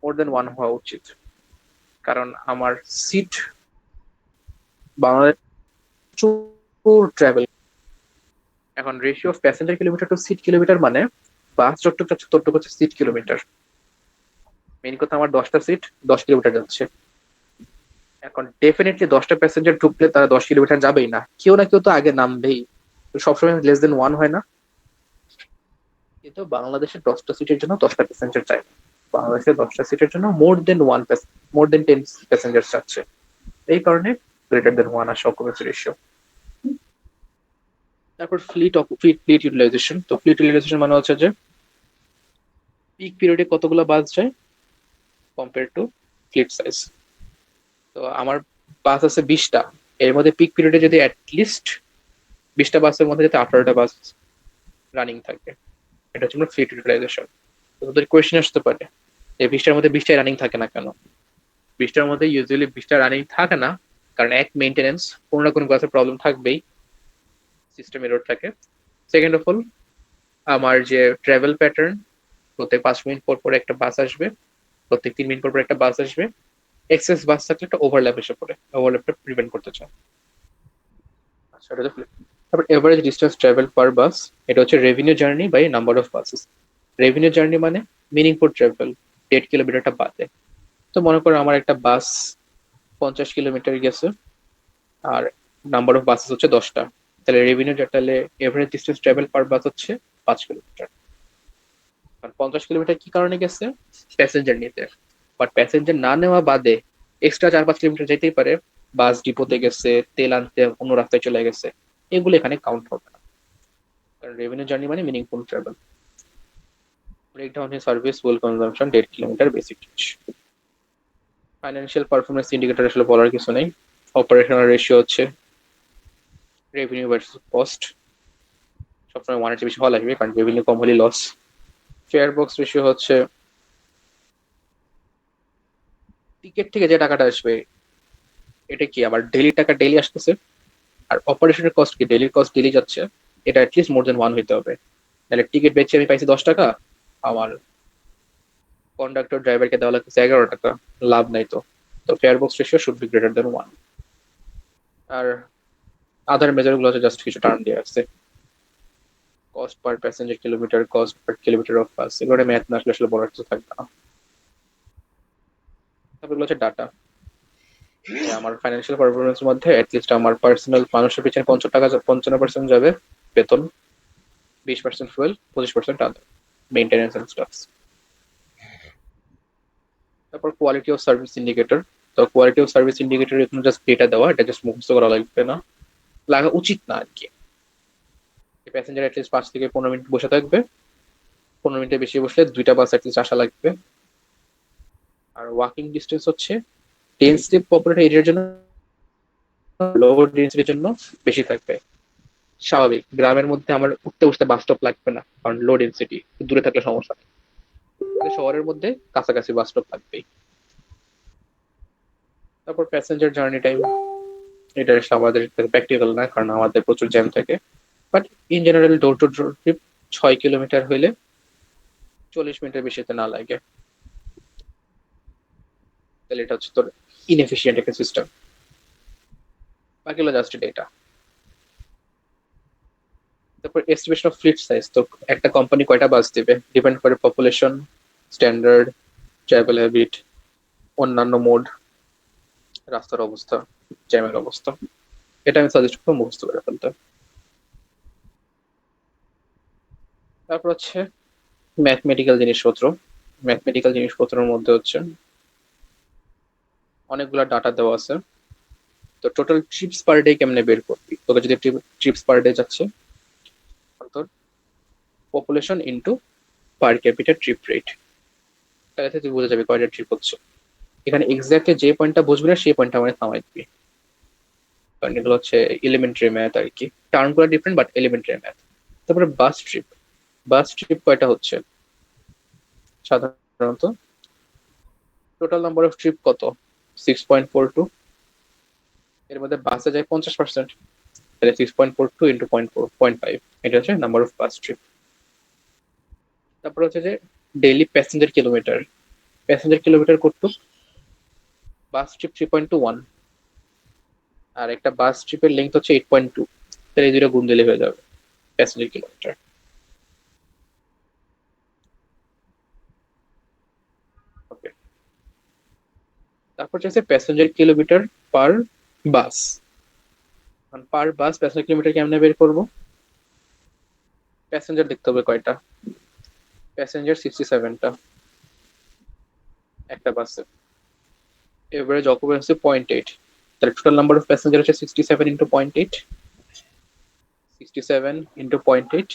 মোর দেন ওয়ান হওয়া উচিত, কারণ আমার সিট বাংলাদেশ প্রচুর ট্রাভেল। এখন ratio of passenger kilometre to seat kilometre মানে বাস যতটুকু যাচ্ছে ততটুকু হচ্ছে সিট কিলোমিটার। মেইন কথা আমার 10টা সিট 10 কিলোমিটার যাচ্ছে। এখন ডেফিনেটলি 10টা প্যাসেঞ্জার ঢুকলে তারা 10 কিলোমিটার যাবেই না, কেউ না কেউ তো আগে নামবেই। তো সবসময় লেস দেন 1 হয় না। কিন্তু বাংলাদেশের 10টা সিটের জন্য 10টা প্যাসেঞ্জার চাই। বাংলাদেশের 10টা সিটের জন্য মোর দেন 10 প্যাসেঞ্জার চাচ্ছে। এই কারণে গ্রেটার দেন 1 আসা অকুপেন্সি রেশিও। তারপর ফ্লিট ইউটিলাইজেশন। তো ফ্লিট ইউটিলাইজেশন মানে হচ্ছে যে পিক পিরিয়ডে কতগুলো বাস যায় কম্পেয়ার টু ফ্লিট সাইজ। তো আমার বাস আছে 20টা, এর মধ্যে পিক পিরিয়ডে যদি অ্যাটলিস্ট 20টা বাসের মধ্যে যাতে 18টা বাস রানিং থাকে, এটা হচ্ছে ফ্লিট ইউটিলাইজেশন। তো তোদের কোয়েশ্চেন আসতে পারে যে 20টার মধ্যে 20টাই রানিং থাকে না কেন? 20টার মধ্যে ইউজুয়ালি 20টা রানিং থাকে না কারণ এক মেনটেনেন্স, কোনো না কোনো বাসের প্রবলেম থাকবেই, সিস্টেম এরর থাকে। সেকেন্ড অফ অল আমার যে ট্রাভেল প্যাটার্ন, প্রত্যেক 5 মিনিট পর পর একটা বাস আসবে, প্রত্যেক 3 মিনিট পর পর একটা বাস আসবে। এক্সেস বাস থাকলে একটা ওভারল্যাপ এসে পড়ে, ওভারল্যাপটা প্রিভেন্ট করতে চায়। আচ্ছা, এটা তো তারপর average distance travel per bus, এটা হচ্ছে revenue journey by number of buses. Revenue journey মানে মিনিংফুল ট্রাভেল 8 কিলোমিটারটা বাদে। তো মনে করো আমার একটা বাস 50 কিলোমিটার গেছে আর নাম্বার অফ বাসেস হচ্ছে 10টা, তাহলে রেভিনিউ তাহলে এভারেজ ডিস্টেন্স ট্রাভেল পার বাস হচ্ছে 5 কিলোমিটার। কারণ 50 কিলোমিটার কি কারণে গেছে? প্যাসেঞ্জার নিতে। বাট প্যাসেঞ্জার না নেওয়া বাদে এক্সট্রা 4-5 কিলোমিটার যেতেই পারে, বাস ডিপোতে গেছে, তেল আনতে অন্য রাস্তায় চলে গেছে, এগুলো এখানে কাউন্ট হবে না। কারণ রেভিনিউ জার্নি মানে meaningful travel. Breakdown in service fuel consumption 1.5 kilometre basic reach. Financial performance indicator আসলে বলার কিছু নেই। অপারেশনাল রেশিও হচ্ছে রেভিনিউ ভার্সেস কস্ট, সবসময় 1-এর চেয়ে বেশি হওয়া লাগবে কারণ রেভিনিউ কম হলে লস। ফেয়ার বক্স রেশিও হচ্ছে টিকিট থেকে যে টাকাটা আসবে এটা কি আমার ডেইলি টাকা ডেইলি আসতেছে, আর অপারেশনের কস্ট কি ডেইলি কস্ট ডেইলি যাচ্ছে, এটা অ্যাটলিস্ট মোর দেন 1 হইতে হবে। তাহলে টিকিট বেচে আমি পাইছি 10 টাকা, আমার কন্ডাক্টর ড্রাইভারকে দেওয়া লাগতেছে 11 টাকা, লাভ নাই তো। তো fare box ratio should be greater than 1। আর আদার মেজার গুলো হচ্ছে জাস্ট কিছু টার্ম দিয়ে আসছে, cost per passenger kilometre, cost per kilometre of bus, এগুলো ম্যাথ না আসলে বলার কিছু থাকবে না। তারপর এগুলো হচ্ছে ডাটা। আমার ফাইন্যান্সিয়াল পারফরমেন্সের মধ্যে অ্যাটলিস্ট আমার পার্সোনাল মানুষের পিছনে 50 টাকা 55% যাবে বেতন, 20% ফুয়েল, 25% আদার মেইনটেনেন্স এন্ড স্টাফস। তারপর কোয়ালিটি অফ সার্ভিস ইন্ডিকেটর। তো কোয়ালিটি অফ সার্ভিস ইন্ডিকেটর এখানে জাস্ট ডেটা দেওয়া, এটা জাস্ট মুখস্থ করা লাগবে না, লাগা উচিত না আর কি। প্যাসেঞ্জার অ্যাটলিস্ট 5 থেকে 15 মিনিট বসে থাকবে, 15 মিনিটের বেশি বসলে 2টা বাস অ্যাটলিস্ট আসা লাগবে। আর ওয়াকিং ডিস্টেন্স হচ্ছে ডেন্সলি পপুলেটেড এরিয়ার জন্য, লো ডেন্সিটির জন্য বেশি থাকবে। স্বাভাবিক গ্রামের মধ্যে আমার উঠতে বসতে বাস স্টপ লাগবে না কারণ লো ডেন্সিটি, দূরে থাকলে সমস্যা নেই। শহরের মধ্যে কাছাকাছি বাস স্টপ লাগবেই। তারপর প্যাসেঞ্জার জার্নি টাইম, এটা আমাদের প্র্যাকটিক্যাল না কারণ আমাদের প্রচুর জ্যাম থাকে। But in general door to door trip 6 kilometre হইলে 40 মিনিটের বেশিতে না লাগে, তাহলে এটা হচ্ছে তোর ইনএফিসিয়েন্ট একটা সিস্টেম। বাকিগুলো জাস্ট ডেটা। তারপর এস্টিমেশন অফ ফ্লিট সাইজ। তো একটা কোম্পানি কয়টা বাস দিবে ডিপেন্ড করে পপুলেশন, স্ট্যান্ডার্ড, ট্রাভেল হ্যাবিট, অন্যান্য মোড, রাস্তার অবস্থা, জ্যামের অবস্থা। এটা আমি সাজেস্ট করবো মুখস্থ করে ফেলতে। তারপর হচ্ছে ম্যাথমেটিক্যাল জিনিসপত্র। ম্যাথমেটিক্যাল জিনিসপত্রের মধ্যে হচ্ছে অনেকগুলো ডাটা দেওয়া আছে। তো টোটাল ট্রিপস পার ডে কেমনে বের করবি? তোকে যদি ট্রিপস পার ডে যাচ্ছে, তোর পপুলেশন ইন্টু পার ক্যাপিটা ট্রিপ রেট, তাহলে তুই বুঝে যাবি কয়টা ট্রিপ হচ্ছে। এখানে এক্স্যাক্টলি যে পয়েন্টটা বুঝবি না সেই পয়েন্টটা আমাদের থামাই দিবি, কারণ এগুলো হচ্ছে এলিমেন্টারি ম্যাথ আর কি, টার্মগুলো ডিফারেন্ট বাট এলিমেন্টারি ম্যাথ। তারপরে বাস ট্রিপ। বাস ট্রিপ কয়টা হচ্ছে সাধারণত? টোটাল নাম্বার অফ ট্রিপ কত? 6.42। এর মধ্যে বাসে যায় 50%, তাহলে 6.42 ইন্টু 0.5, এটা হচ্ছে নাম্বার অফ বাস ট্রিপ। তারপর হচ্ছে যে daily passenger kilometre. Passenger kilometre কত? বাস ট্রিপ 3.21, আর একটা বাস ট্রিপের লেন্থ হচ্ছে 8.2, তাহলে এই দুটো গুণ দিলে হয়ে যাবে প্যাসেঞ্জার কিলোমিটার। ওকে, তারপর হচ্ছে প্যাসেঞ্জার কিলোমিটার পার বাস। পার বাস প্যাসেঞ্জার কিলোমিটার কেমনে বের করবো? প্যাসেঞ্জার দেখতে হবে কয়টা, প্যাসেঞ্জার 67টা একটা বাসে, এভারেজ অকুপেন্সি 0.8, তাহলে টোটাল নাম্বার অফ প্যাসেঞ্জার হচ্ছে 67 ইন্টু 0.8, 67 ইন্টু 0.8।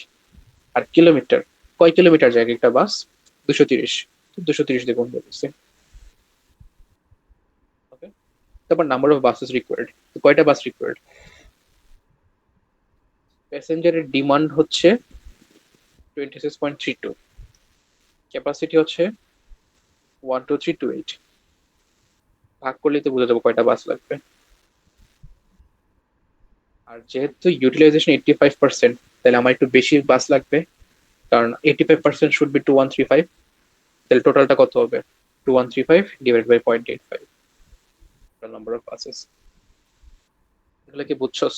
আর কিলোমিটার, কয় কিলোমিটার যায় একটা বাস? 230, 230 দিয়ে গুণ করতেছি। ওকে, তারপর নাম্বার অফ বাসেস রিকোয়ার্ড, কয়টা বাস রিকোয়ার্ড? প্যাসেঞ্জারের ডিমান্ড হচ্ছে 26.32, ক্যাপাসিটি হচ্ছে 12328, ভাগ করলেই তো বুঝে যাবো কয়টা বাস লাগবে। আর যেহেতু ইউটিলাইজেশন 85%, তাহলে আমার একটু বেশি বাস লাগবে, কারণ 85% শুড বি 2135, তাহলে টোটালটা কত হবে? 2135 divide by 0.85, total number of buses. এগুলো কি বুঝছস?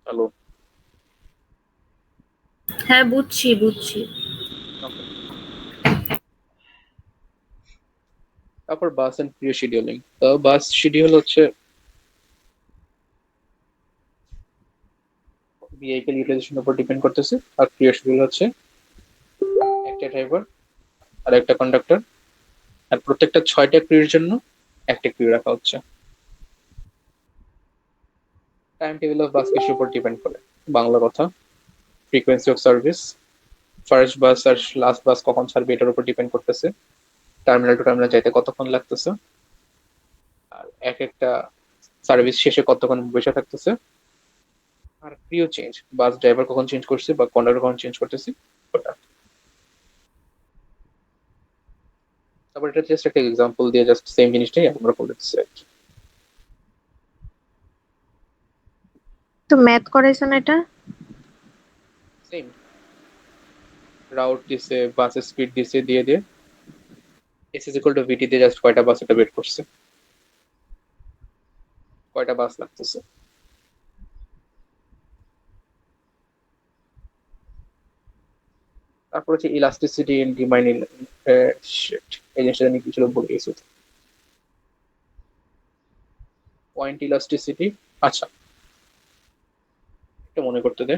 হ্যালো? হ্যাঁ, বুঝছি বুঝছি। তারপর বাস এন্ড প্রিয় শিডিউলিং। তো বাস শিডিউল হচ্ছে ভেহিকল ইউটিলাইজেশনের উপর ডিপেন্ড করতেছে, আর প্রিয় শিডিউল হচ্ছে একটা ড্রাইভার আর একটা কন্ডাক্টর, আর প্রত্যেকটা 6টা ক্রিউর জন্য একটা ক্রিউ রাখা হচ্ছে। টাইম টেবিল অফ বাস কিসের উপর ডিপেন্ড করে? বাংলা কথা, frequency of service, first bus আর লাস্ট বাস কখন ছাড়বে এটার উপর ডিপেন্ড করতেছে, টার্মিনাল টু টার্মিনাল যাইতে কতক্ষণ লাগতেছে, আর এক একটা সার্ভিস শেষে কতক্ষণ বসে থাকতেছে, আর ক্রিউ চেঞ্জ, বাস ড্রাইভার কখন চেঞ্জ করছে বা কন্ডাক্টর কখন চেঞ্জ করতেছি ওটা। তারপর এটা জাস্ট একটা এক্সাম্পল দিয়ে জাস্ট সেম জিনিসটাই আমরা বলে দিচ্ছি আর কি। তো ম্যাথ করাইছেন এটা? সেম রাউট দিছে, বাসের স্পিড দিছে, দিয়ে দিয়ে এস ইজ ইকুয়াল টু ভিটি দিয়ে জাস্ট কয়টা বাস এটা বের করছে, কয়টা বাস লাগতেছে। তারপর হচ্ছে ইলাস্টিসিটি ইন ডিমাইন, এই জিনিসটা আমি কিছু বলে গেছি। পয়েন্ট ইলাস্টিসিটি, আচ্ছা এটা মনে করতে দে,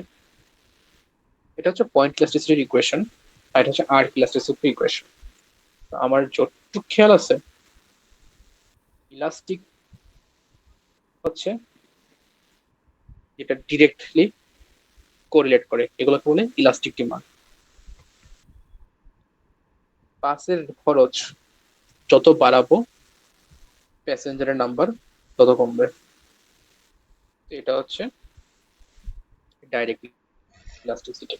এটা হচ্ছে পয়েন্ট ইলাস্টিসিটির ইকুয়েশন, আর এটা হচ্ছে আর্ক ইলাস্টিসিটির ইকুয়েশন। আমার যতটুকু খেয়াল আছে, ইলাস্টিক হচ্ছে যেটা ডিরেক্টলি কোরিলেট করে, এগুলোকে বলে ইলাস্টিক ডিমান্ড। বাসের খরচ যত বাড়াবো প্যাসেঞ্জারের নাম্বার তত কমবে, এটা হচ্ছে ডাইরেক্ট ইলাস্টিসিটি।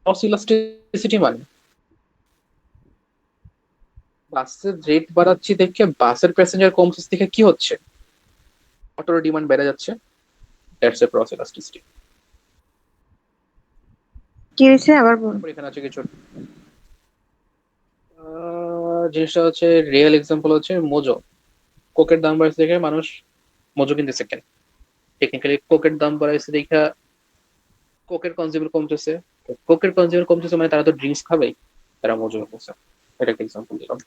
ক্রস ইলাস্টিসিটি মানে বাসের রেট বাড়াচ্ছি দেখে বাসের প্যাসেঞ্জার কমছে দেখে কি হচ্ছে? অটোর ডিমান্ড বেড়ে যাচ্ছে, দ্যাটস এ ক্রস ইলাস্টিসিটি। কি হয়েছে আবার বল। এখানে আছে কিছু জিনিসটা হচ্ছে রিয়েল এক্সাম্পল হচ্ছে মোজো। কোকের দাম বাড়ছে দেখে মানুষ মোজো কিনতেছে কেন? টেকনিক্যালি কোকের দাম বাড়াইছে দেখা কোকের কনজিউমার কমতেছে, কোকের কনজিউমার কমতেছে মানে তারা তো ড্রিঙ্কস খাবেই, তারা মোজো কিনতেছে। এটা একটা এক্সাম্পল দিলাম,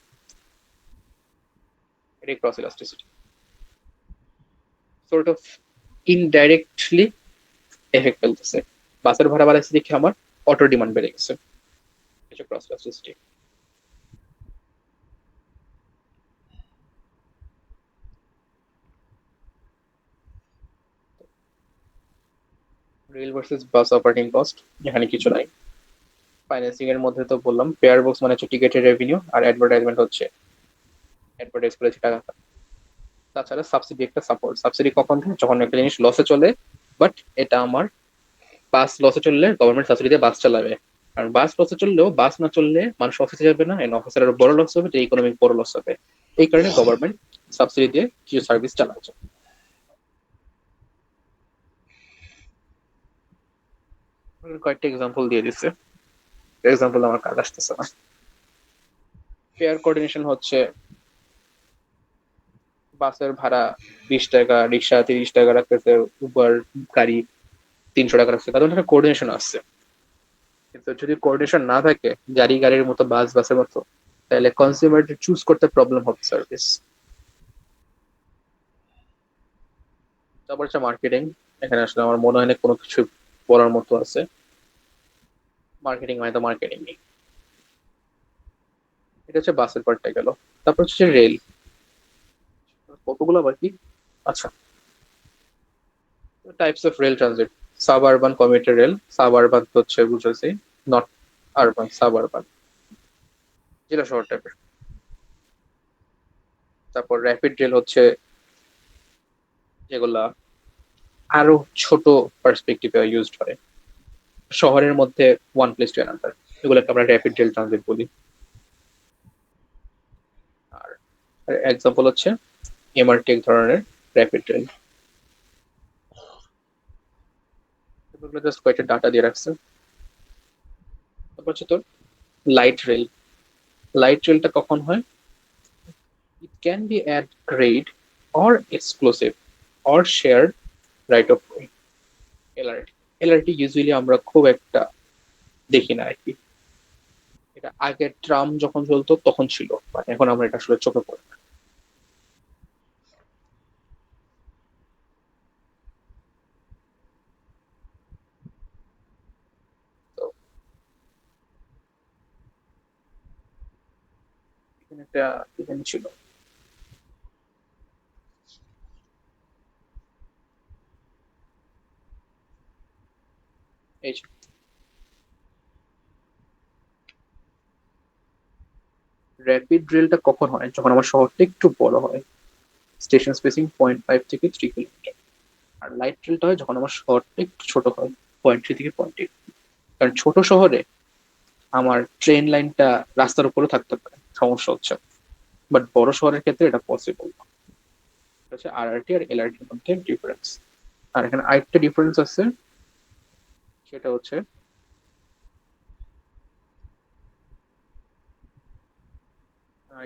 এটাই cross elasticity, sort of indirectly effect ফেলতেছে। বাসের ভাড়া বাড়াইছে দেখে আমার অটো ডিমান্ড বেড়ে গেছে, এটা ক্রস ইলাস্টিসিটি। রেল ভার্সেস বাস অপারেটিং কস্ট, এখানে কিছু নাই। ফাইন্যান্সিং এর মধ্যে তো বললাম, পেয়ার বক্স মানে হচ্ছে টিকেটের রেভিনিউ, আর অ্যাডভার্টাইজমেন্ট হচ্ছে অ্যাডভার্টাইজ করেছে টাকা। তাছাড়া সাবসিডি একটা সাপোর্ট, সাবসিডি কখন দেয়? যখন একটা জিনিস লসে চলে, বাট এটা আমার বাস লসে চললে গভর্নমেন্ট সাবসিডি দিয়ে বাস চালাবে, আর বাস লসে চললেও বাস না চললে মানুষ অফিসে যাবে না, অফিসের আরো বড় লস হবে, ইকোনমিক বড় লস হবে। এই কারণে গভর্নমেন্ট সাবসিডি দিয়ে কিছু সার্ভিস চালাচ্ছে। কয়েকটা এক্সাম্পল দিয়ে দিচ্ছে, এক্সাম্পল আমার কাজ আসতেছে না। ফেয়ার কোঅর্ডিনেশন হচ্ছে বাসের ভাড়া 20 টাকা, রিক্সা 30 টাকা রাখতেছে, উবার গাড়ি 300 টাকা রাখছে, তাদের একটা কোঅর্ডিনেশন আসছে। কিন্তু যদি কোঅর্ডিনেশন না থাকে গাড়ির মতো, বাসের মতো, তাহলে কনজিউমার চুজ করতে প্রবলেম হবে সার্ভিস। তারপর হচ্ছে মার্কেটিং। এখানে আসলে আমার মনে হয় না কোনো কিছু বলার মতো আছে। মার্কেটিং মানে তো মার্কেটিং, এটা হচ্ছে বাসের পার্টটা গেল। তারপর হচ্ছে রেল, কতগুলো আবার কি, আচ্ছা, types of rail transit. Suburban commuter rail, suburban হচ্ছে বুঝেছি, নট আরবান, সাব আরবান, জেলা শহর টাইপের। তারপর র্যাপিড রেল হচ্ছে যেগুলা আরো ছোট পার্সপেক্টিভে ইউজড হয়, শহরের মধ্যে ওয়ান প্লেস টু অ্যানাদার, এগুলোকে আমরা র্যাপিড রেল ট্রানজিট বলি। আর এক্সাম্পল হচ্ছে এমআরটি এক ধরনের র্যাপিড রেল। এগুলো জাস্ট কয়েকটা ডাটা দিয়ে রাখছে। তারপর হচ্ছে তোর লাইট রেল। লাইট রেলটা কখন হয়? It can be at grade or exclusive or shared right of way. LRT, LRT usually আমরা খুব একটা দেখি না আর কি। এটা আগে ট্রাম যখন চলতো তখন ছিল, বাট এখন আমরা এটা আসলে চোখে পড়ে না। তো এখানে একটা ইভেন্ট ছিল, এই র্যাপিড রেলটা কখন হয়? যখন আমার শহরটা একটু বড় হয়, স্টেশন স্পেসিং 0.5 থেকে 3 কিলোমিটার। আর লাইট রেলটা হয় যখন আমার শহরটা একটু ছোট হয়, 0.3 থেকে 0.8। কারণ ছোট শহরে আমার ট্রেন লাইনটা রাস্তার উপরে থাকতে পারে, সমস্যা হচ্ছে, বাট বড় শহরের ক্ষেত্রে এটা পসিবল। এটা হচ্ছে আরআরটি আর এলআরটির মধ্যে ডিফারেন্স। আর এখানে আরেকটা ডিফারেন্স আছে, সেটা হচ্ছে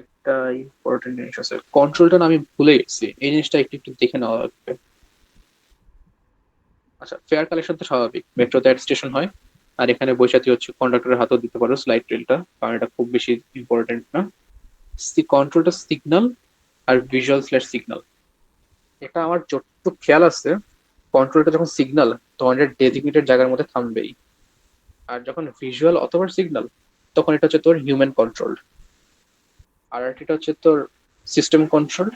একটা ইম্পর্টেন্ট জিনিস আছে, কন্ট্রোলটা না আমি ভুলে গেছি, এই জিনিসটা একটু একটু দেখে নেওয়া লাগবে। আচ্ছা, ফেয়ার কালেকশন তো স্বাভাবিক, মেট্রোতে এক স্টেশন হয়, আর এখানে বৈশাখী হচ্ছে কন্ডাক্টরের হাতও দিতে পারো স্লাইড রেলটা, কারণ এটা খুব বেশি ইম্পর্টেন্ট না। কন্ট্রোলটা সিগন্যাল আর ভিজুয়াল স্ল্যাশ সিগন্যাল, এটা আমার যতটুকু খেয়াল আছে, কন্ট্রোলটা যখন সিগন্যাল তখন এটা ডেডিকেটেড জায়গার মধ্যে থামবেই, আর যখন ভিজুয়াল অথবা সিগন্যাল তখন এটা হচ্ছে তোর হিউম্যান কন্ট্রোল। আর এটা হচ্ছে তোর সিস্টেম কন্ট্রোল,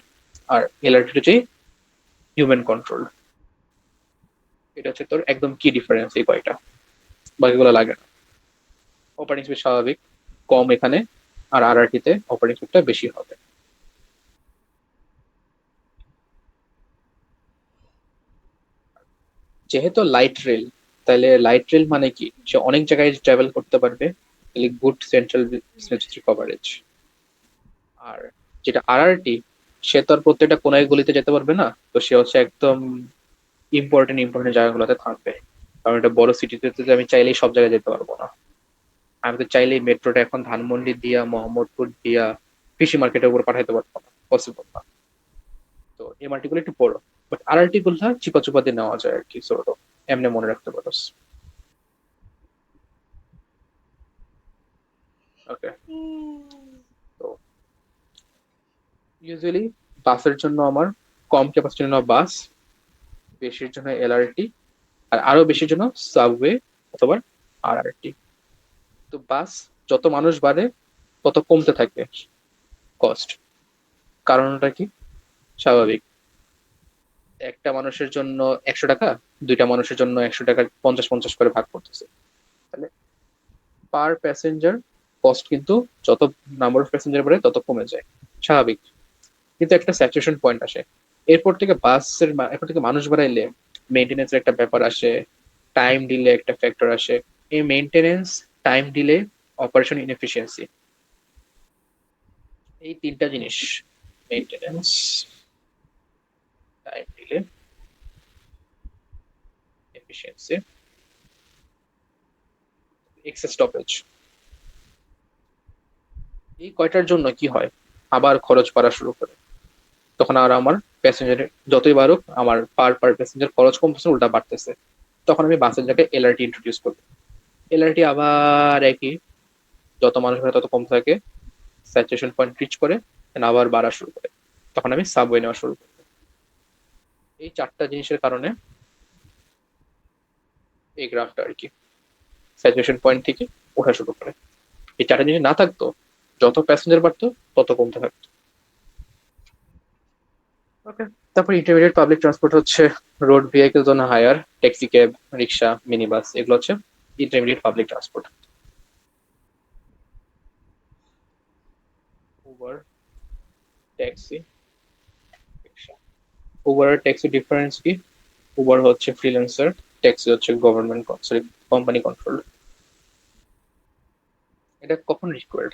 আর এলআরটি হচ্ছে হিউম্যান কন্ট্রোল। এটা হচ্ছে তোর একদম কি ডিফারেন্স এই কয়টা, বাকিগুলো লাগে না। অপারেটিং স্পিড স্বাভাবিক কম এখানে, আর আরআরটিতে অপারেটিং স্পিডটা বেশি হবে। যেহেতু লাইট রেল, তাহলে লাইট রেল মানে কি, সে অনেক জায়গায় ট্রাভেল করতে পারবে, তাহলে গুড সেন্ট্রাল সিমেট্রি কভারেজ। আর যেটা আরআরটি, সে তো আর প্রত্যেকটা কোনায় গলিতে যেতে পারবে না, তো সে হচ্ছে একদম ইম্পর্টেন্ট ইম্পর্টেন্ট জায়গাগুলোতে থাকবে। কারণ এটা বড় সিটিতে তো আমি চাইলেই সব জায়গায় যেতে পারবো না। আমি তো চাইলেই মেট্রোটা এখন ধানমন্ডি দিয়া, মোহাম্মদপুর দিয়া, কৃষি মার্কেটের উপর পাঠাইতে পারবো না, পসিবল না। তো এমআরটি গুলো একটু বড়, বাট আরআরটি গুলো চিপা চুপা দিয়ে নেওয়া যায় আর কি, ছোট, এমনি মনে রাখতে পারো। ওকে, তো ইউজুয়ালি বাসের জন্য আমার কম ক্যাপাসিটি নেওয়া বাস, বেশির জন্য এলআরটি, আর আরো বেশির জন্য সাবওয়ে অথবা আরআরটি। তো বাস যত মানুষ বাড়ে তত কমতে থাকে কস্ট। কারণটা কি? স্বাভাবিক, একটা মানুষের জন্য 100 টাকা, দুইটা মানুষের জন্য 100 টাকা 50-50 করে ভাগ করতেছে, তাহলে পার প্যাসেঞ্জার কস্ট কিন্তু যত নাম্বার অফ প্যাসেঞ্জার বাড়ে তত কমে যায়, স্বাভাবিক। কিন্তু একটা স্যাচুরেশন পয়েন্ট আসে, এরপর থেকে মানুষ বাড়াইলে মেনটেনেন্সের একটা ব্যাপার আসে, টাইম ডিলে একটা ফ্যাক্টর আসে। এই maintenance, time delay, operation inefficiency, এই তিনটা জিনিস, maintenance, time delay, efficiency, excess stoppage. এই কয়টার জন্য কি হয়, আবার খরচ বাড়া শুরু করে। তখন আর আমার প্যাসেঞ্জারের যতই বাড়ুক, আমার পার পার প্যাসেঞ্জার খরচ কমতেছে, উল্টা বাড়তেছে। তখন আমি বাসের জায়গায় এলআরটি ইন্ট্রোডিউস করবো। এলআরটি আবার একই, যত মানুষ হয় তত কম থাকে, স্যাচুরেশন পয়েন্ট রিচ করে and আবার বাড়া শুরু করে। তখন আমি সাবওয়ে নেওয়া শুরু করি। এই চারটা জিনিসের কারণে এই গ্রাফটা আর কি স্যাচুরেশন পয়েন্ট থেকে ওঠা শুরু করে। এই চারটা জিনিস না থাকতো, যত প্যাসেঞ্জার বাড়তো তত কমতে থাকতো। ওকে, তারপর ইন্টারমিডিয়েট পাবলিক ট্রান্সপোর্ট হচ্ছে road vehicles on hire, taxi cab, rickshaw, mini bus, এগুলো হচ্ছে intermediate public transport. Uber, taxi, rickshaw. Uber আর ট্যাক্সি ডিফারেন্স কি? উবার হচ্ছে ফ্রিল্যান্সার, ট্যাক্সি হচ্ছে গভর্নমেন্ট সরি কোম্পানি কন্ট্রোল। এটা কখন রিকোয়ার্ড?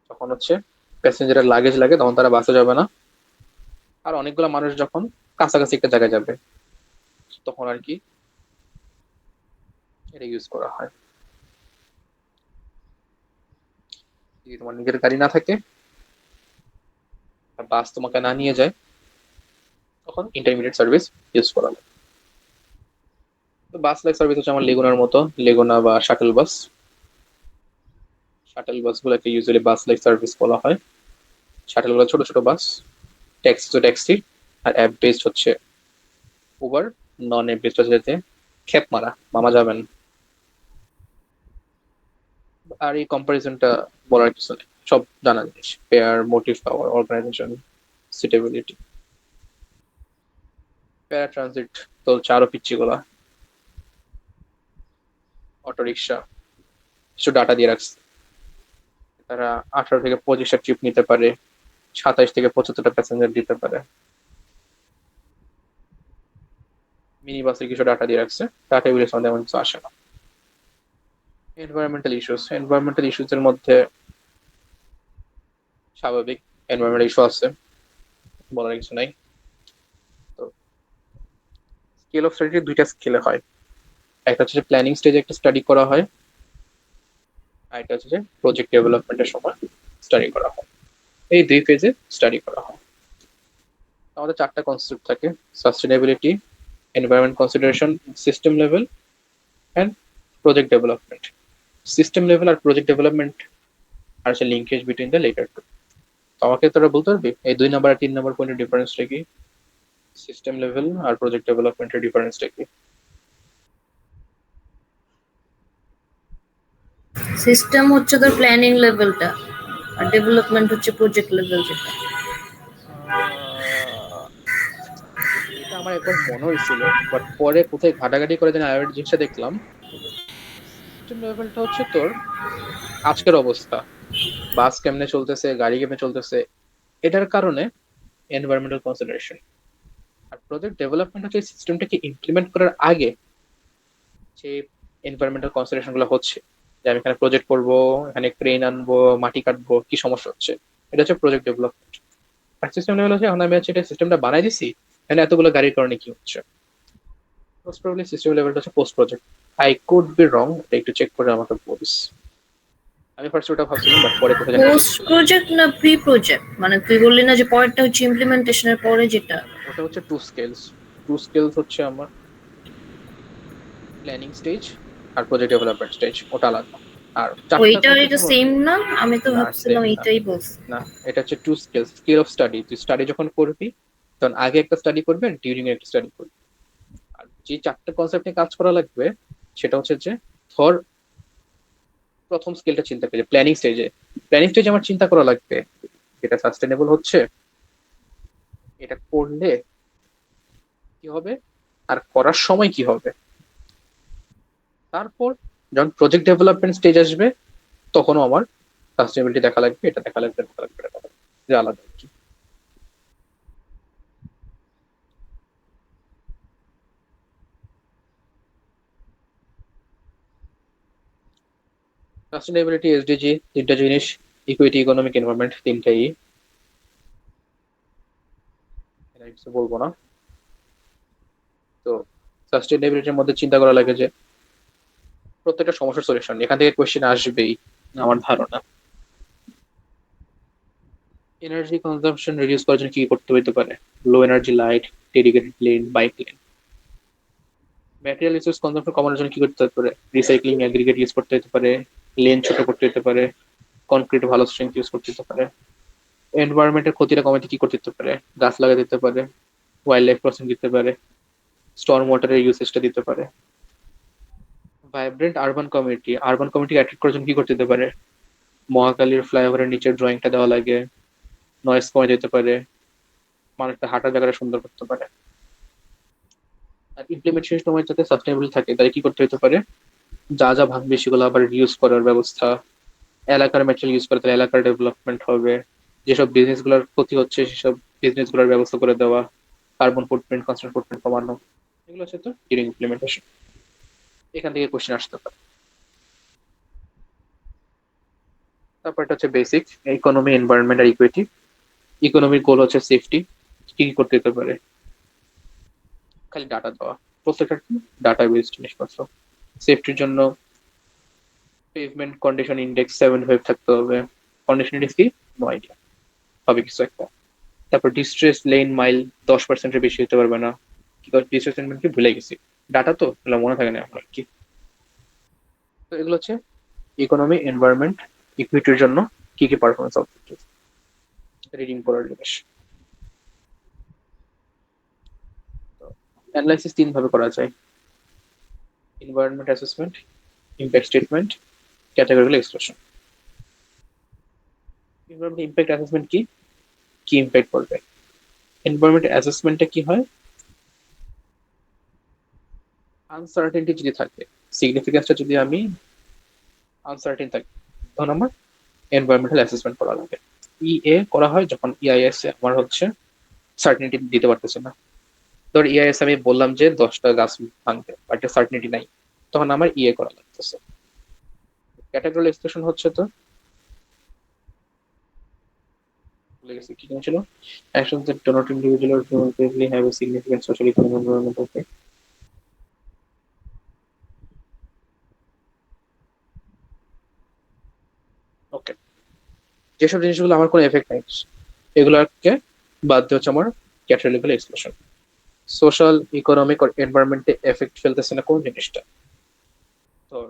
যখন হচ্ছে প্যাসেঞ্জারের লাগেজ লাগে, তখন তারা বাসে যাবে না, আর অনেকগুলো মানুষ যখন কাছাকাছি একটা জায়গায় যাবে, তখন আর কি এটা ইউজ করা হয়। যদি তোমার নিজের গাড়ি না থাকে, বাস তোমাকে না নিয়ে যায়, তখন ইন্টারমিডিয়েট সার্ভিস ইউজ করা হয়। তো বাস লাইক সার্ভিস হচ্ছে আমার লেগুনার মতো, লেগুনা বা শাটল বাস। শাটল বাসগুলোকে ইউজুয়ালি বাস লাইক সার্ভিস বলা হয়। শাটল গুলো ছোট ছোট বাস, ট্যাক্সি তো ট্যাক্সি, আর অ্যাপ বেসড হচ্ছে উবার। নন অ্যাপ বেসড হচ্ছে যেতে খেপ মারা, মামা যাবেন। আর এই কম্পারিজনটা বলার কিছু নেই, সব জানা জিনিস। পেয়ার, মোটিভ পাওয়ার, অর্গানাইজেশন, সুটেবিলিটি। প্যারা ট্রানজিট তো চারও পিচ্ছি গুলা, অটো রিক্সা কিছু ডাটা দিয়ে রাখছে, তারা 18 থেকে 25টা ট্রিপ নিতে পারে, 27 থেকে 75টা প্যাসেঞ্জার দিতে পারে। মিনি বাসের কিছু ডাটা দিয়ে রাখছে, ডাটা এগুলো সম্বন্ধে এমন কিছু আসে না। এনভায়রনমেন্টাল ইস্যুস এর মধ্যে স্বাভাবিক এনভায়রনমেন্টাল ইস্যু আছে, বলার কিছু নাই। তো স্কেল অফ স্টাডি দুইটা স্কেলে হয়, একটা হচ্ছে প্ল্যানিং স্টেজে একটা স্টাডি করা হয়, আর একটা হচ্ছে প্রজেক্ট ডেভেলপমেন্টের সময় স্টাডি করা হয়। এই দুই ফেজে স্টাডি করা হয়। আমাদের চারটা কনসেপ্ট থাকে: sustainability, environment consideration, system level and project development. System level আর প্রজেক্ট ডেভেলপমেন্ট আর হচ্ছে linkage between the latter two. আমাকে তোরা বলতে পারবি এই 2 নাম্বার আর 3 নাম্বার পয়েন্টের ডিফারেন্সটা কি? সিস্টেম লেভেল আর প্রজেক্ট ডেভেলপমেন্টের ডিফারেন্সটা কি? সিস্টেম হচ্ছে তোর প্ল্যানিং লেভেলটা, আর ডেভেলপমেন্ট হচ্ছে প্রজেক্ট লেভেল যেটা। এটা আমার একবার মনে হয়েছিল, বাট পরে কোথায় ঘাটাঘাটি করে যেন আরেকটা জিনিসটা দেখলাম। সিস্টেম লেভেলটা হচ্ছে তোর আজকের অবস্থা, বাস কেমনে চলতেছে, গাড়ি কেমনে চলতেছে, এটার কারণে এনভায়রনমেন্টাল কনসিডারেশন। আর প্রজেক্ট ডেভেলপমেন্ট হচ্ছে সিস্টেমটাকে ইমপ্লিমেন্ট করার আগে যে এনভায়রনমেন্টাল কনসিডারেশন গুলো হচ্ছে, যে আমি এখানে প্রজেক্ট করবো, এখানে ক্রেন আনবো, মাটি কাটবো, কি সমস্যা হচ্ছে, এটা হচ্ছে প্রজেক্ট ডেভেলপমেন্ট। আর সিস্টেম লেভেল হচ্ছে এখন আমি হচ্ছে এটা সিস্টেমটা বানাই দিছি, এখানে এতগুলো গাড়ির কারণে কি হচ্ছে। মোস্ট প্রবাবলি সিস্টেম লেভেলটা হচ্ছে post project. I could be wrong, এটা একটু চেক করে আমাকে বলিস। আমি ফার্স্ট ওটা ভাবছিলাম, বাট পরে কোথায় জানি পোস্ট দেখছি। প্রজেক্ট না প্রি প্রজেক্ট, মানে তুই বললি না যে পরেরটা হচ্ছে ইমপ্লিমেন্টেশনের পরে যেটা? ওটা হচ্ছে টু স্কেলস। টু স্কেলস হচ্ছে আমার প্ল্যানিং স্টেজ আর প্রজেক্ট ডেভেলপমেন্ট স্টেজ, ওটা আলাদা। আর চারটা ওইটা কনসেপ্ট এটা সেম না? আমি তো না, ভাবছিলাম সেম না। এইটাই বলছি। না, এটা হচ্ছে to scale, scale of study. তুই স্টাডি যখন করবি, তখন আগে একটা স্টাডি করবি আর ডিউরিং একটা স্টাডি করবি। আর যে চারটা কনসেপ্ট নিয়ে কাজ করা লাগবে, সেটা হচ্ছে যে ধর প্রথম স্কেলটা চিন্তা করি, প্ল্যানিং স্টেজে। প্ল্যানিং স্টেজে আমার চিন্তা করা লাগবে এটা সাস্টেনেবল হচ্ছে, এটা করলে কি হবে, আর করার সময় কি হবে। তারপর যখন প্রজেক্ট ডেভেলপমেন্ট স্টেজ আসবে, তখনও আমার সাস্টেনেবিলিটি দেখা লাগবে, এটা দেখা লাগবে, দেখা লাগবে, এটা দেখা লাগবে, যে আলাদা আর কি। সাস্টেনেবিলিটি, এসডিজি, তিনটা জিনিস, ইকুইটি, ইকোনমিক, এনভায়রনমেন্ট, তিনটাই। এটা কিছু বলবো না। তো সাস্টেনেবিলিটির মধ্যে চিন্তা করা লাগে যে প্রত্যেকটা সমস্যার সলিউশন এখান থেকে কোয়েশ্চেন আসবেই আমার ধারণা। এনার্জি কনজাম্পশন রিডিউস করার জন্য কি করতে হতে পারে? Low energy light, dedicated lane, bike lane. Material resource consumption কমানোর জন্য কি করতে হতে পারে? রিসাইক্লিং অ্যাগ্রিগেট ইউজ করতে হতে পারে, লেন ছোট করতে হতে পারে, কনক্রিট ভালো স্ট্রেংথ ইউজ করতে হতে পারে। এনভায়রনমেন্টের ক্ষতিটা কমাতে কি করতে হতে পারে? গাছ লাগাতে দিতে পারে, ওয়াইল্ড লাইফ ক্রসিং দিতে পারে, স্টর্ম ওয়াটারের ইউসেজটা দিতে পারে। ভাইব্রেন্ট আরবান কমিউনিটি অ্যাট্রাক্ট করার জন্য কি করতে দিতে পারে? মহাকালীর ফ্লাইওভারের নিচের ড্রয়িংটা দেওয়া লাগে, নয়েজ কমে যেতে পারে, মানুষটা হাঁটার জায়গাটা সুন্দর করতে পারে। আর ইমপ্লিমেন্টেশন সময় যাতে সাস্টেনেবল থাকে তাই কি করতে হতে পারে? যা যা ভাঙবে সেগুলো আবার রিউজ করার ব্যবস্থা, এলাকার ম্যাটেরিয়াল ইউজ করে তাহলে এলাকার ডেভেলপমেন্ট হবে, যেসব বিজনেস গুলোর ক্ষতি হচ্ছে সেসব বিজনেস গুলোর ব্যবস্থা করে দেওয়া, কার্বন ফুটপ্রিন্ট কনস্ট্যান্ট ফুটপ্রিন্ট কমানো, এগুলো হচ্ছে তো ডিউরিং ইমপ্লিমেন্টেশন। এখান থেকে কোশ্চেন আসতে পারে। তারপরটা হচ্ছে বেসিক ইকোনমি, এনভায়রনমেন্ট আর ইকুইটি। ইকোনমির গোল হচ্ছে সেফটি, কি কি করতে হতে পারে? খালি ডাটা দেওয়া, প্রত্যেকটা ডাটা বেসড জিনিসপত্র। সেফটির জন্য পেভমেন্ট কন্ডিশন ইন্ডেক্স 75 থাকতে হবে। কন্ডিশন ইন্ডেক্স কি? নো আইডিয়া, হবে কিছু একটা। তারপর ডিস্ট্রেস লেন মাইল 10%-এর বেশি হতে পারবে না। কি ডিস্ট্রেস লেন কি ভুলে গেছি, ডাটা তো এগুলো মনে থাকে না আমার কি। তো এগুলো হচ্ছে ইকোনমি, এনভায়রনমেন্ট, ইকুইটির জন্য কি কি পারফরমেন্স অবজেক্টিভ। রিডিং করার জিনিস। অ্যানালাইসিস তিন ভাবে করা যায়: environment assessment, impact statement, categorical expression. Environment impact assessment কি? কি ইম্প্যাক্ট পড়বে? এনভায়রনমেন্ট অ্যাসেসমেন্টে কি হয়? আনসার্টেনটি যদি থাকে, সিগনিফিকেন্সটা যদি আমি আনসার্টেন থাকি, তখন আমার এনভায়রনমেন্টাল অ্যাসেসমেন্ট করা লাগে। ইএ করা হয় যখন ইআইএস এ আমার হচ্ছে সার্টেনিটি দিতে পারতেছে না। ধর ইআইএস আমি বললাম যে 10টা গাছ ভাঙবে, বাট সার্টেনিটি নাই, তখন আমার ইএ করা লাগতেছে। ক্যাটাগরিক্যাল এক্সপ্রেশন হচ্ছে তো ভুলে গেছি কি ছিল, actions that do not individual or cumulatively have a significant social, economic, environmental effect. ওকে, যেসব জিনিসগুলো আমার কোনো এফেক্ট নাই এগুলোকে বাদ দিয়ে হচ্ছে আমার ক্যাটাগরিক্যাল এক্সপ্রেশন। সোশ্যাল, ইকোনমিক আর এনভায়রনমেন্টে এফেক্ট ফেলতেছে না কোন জিনিসটা? ধর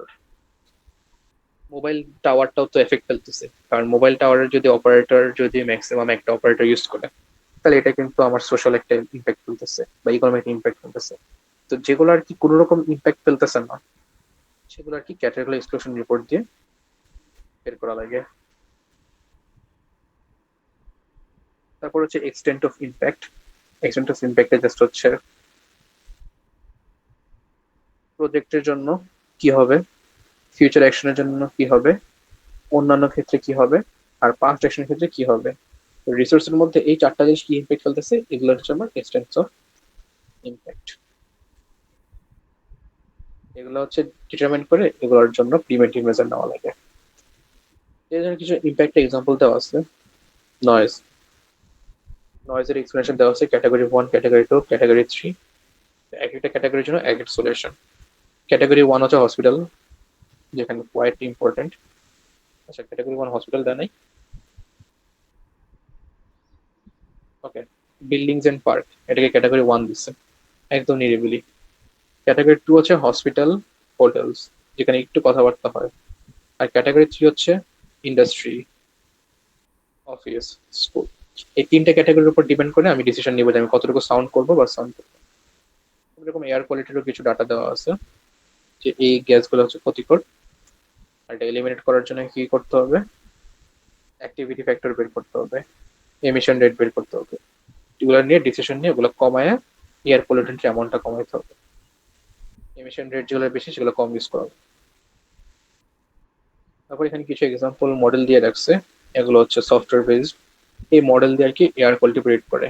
মোবাইল টাওয়ারটাও তো এফেক্ট ফেলতেছে, কারণ মোবাইল টাওয়ারের যদি অপারেটর যদি ম্যাক্সিমাম একটা অপারেটর ইউজ করে তাহলে এটা কিন্তু আমার সোশ্যাল একটা ইম্প্যাক্ট ফেলতেছে বা ইকোনমিক ইম্প্যাক্ট ফেলতেছে। তো যেগুলো আর কি কোনো রকম ইম্প্যাক্ট ফেলতেছে না সেগুলো আর কি ক্যাটাগরিক্যাল এক্সক্লুশন রিপোর্ট দিয়ে বের করা লাগে। তারপর হচ্ছে extent of impact. Extent of ইম্প্যাক্টে জাস্ট হচ্ছে প্রজেক্টের জন্য কি হবে, ফিউচার অ্যাকশনের জন্য কি হবে, অন্যান্য ক্ষেত্রে কি হবে, আর পাস্ট অ্যাকশনের ক্ষেত্রে কি হবে। রিসোর্সের মধ্যে এই চারটা জিনিস কি ইম্প্যাক্ট ফেলতেছে এগুলো হচ্ছে আমার এক্সটেন্ট অফ ইম্প্যাক্ট। এগুলো হচ্ছে ডিটারমাইন করে এগুলোর জন্য প্রিভেন্টিভ মেজার নেওয়া লাগে। এর জন্য কিছু ইম্প্যাক্ট এক্সাম্পল দেওয়া আছে। নয়েজ, নয়েজের এক্সপ্লেনেশন দেওয়া আছে ক্যাটাগরি 1, ক্যাটাগরি 2, ক্যাটাগরি 3। এক একটা ক্যাটাগরির জন্য এক একটা সলিউশন। ক্যাটাগরি 1 হচ্ছে হসপিটাল, যেখানে কোয়াইট ইম্পর্টেন্ট। আচ্ছা, ক্যাটাগরি 1 হসপিটাল দেয় নাই। ওকে, বিল্ডিংস এন্ড পার্ক, এটাকে ক্যাটাগরি 1 দিচ্ছে, একদম নিরিবিলি। ক্যাটাগরি 2 হচ্ছে হসপিটাল, হোটেলস, যেখানে একটু কথাবার্তা হয়। আর ক্যাটাগরি 3 হচ্ছে ইন্ডাস্ট্রি, অফিস, স্কুল। এই তিনটা ক্যাটাগরির উপর ডিপেন্ড করে আমি ডিসিশন নিব যে আমি কতটুকু সাউন্ড করবো বা সাউন্ড করবো। এরকম এয়ার কোয়ালিটিরও কিছু ডাটা দেওয়া আছে যে এই গ্যাসগুলো হচ্ছে ক্ষতিকর, আর এটা এলিমিনেট করার জন্য কি করতে হবে? অ্যাক্টিভিটি ফ্যাক্টর বের করতে হবে, এমিশন রেট বের করতে হবে। এগুলো নিয়ে ডিসিশন নিয়ে ওগুলো কমায় এয়ার পলিউশন অ্যামাউন্টটা কমাইতে হবে। এমিশন রেট যেগুলো বেশি সেগুলো কম ইউজ করা হবে। তারপর এখানে কিছু এক্সাম্পল মডেল দিয়ে রাখছে, এগুলো হচ্ছে সফটওয়্যার বেসড। এই মডেল দিয়ে আর কি এয়ার কোয়ালিটি প্রেডিক্ট করে।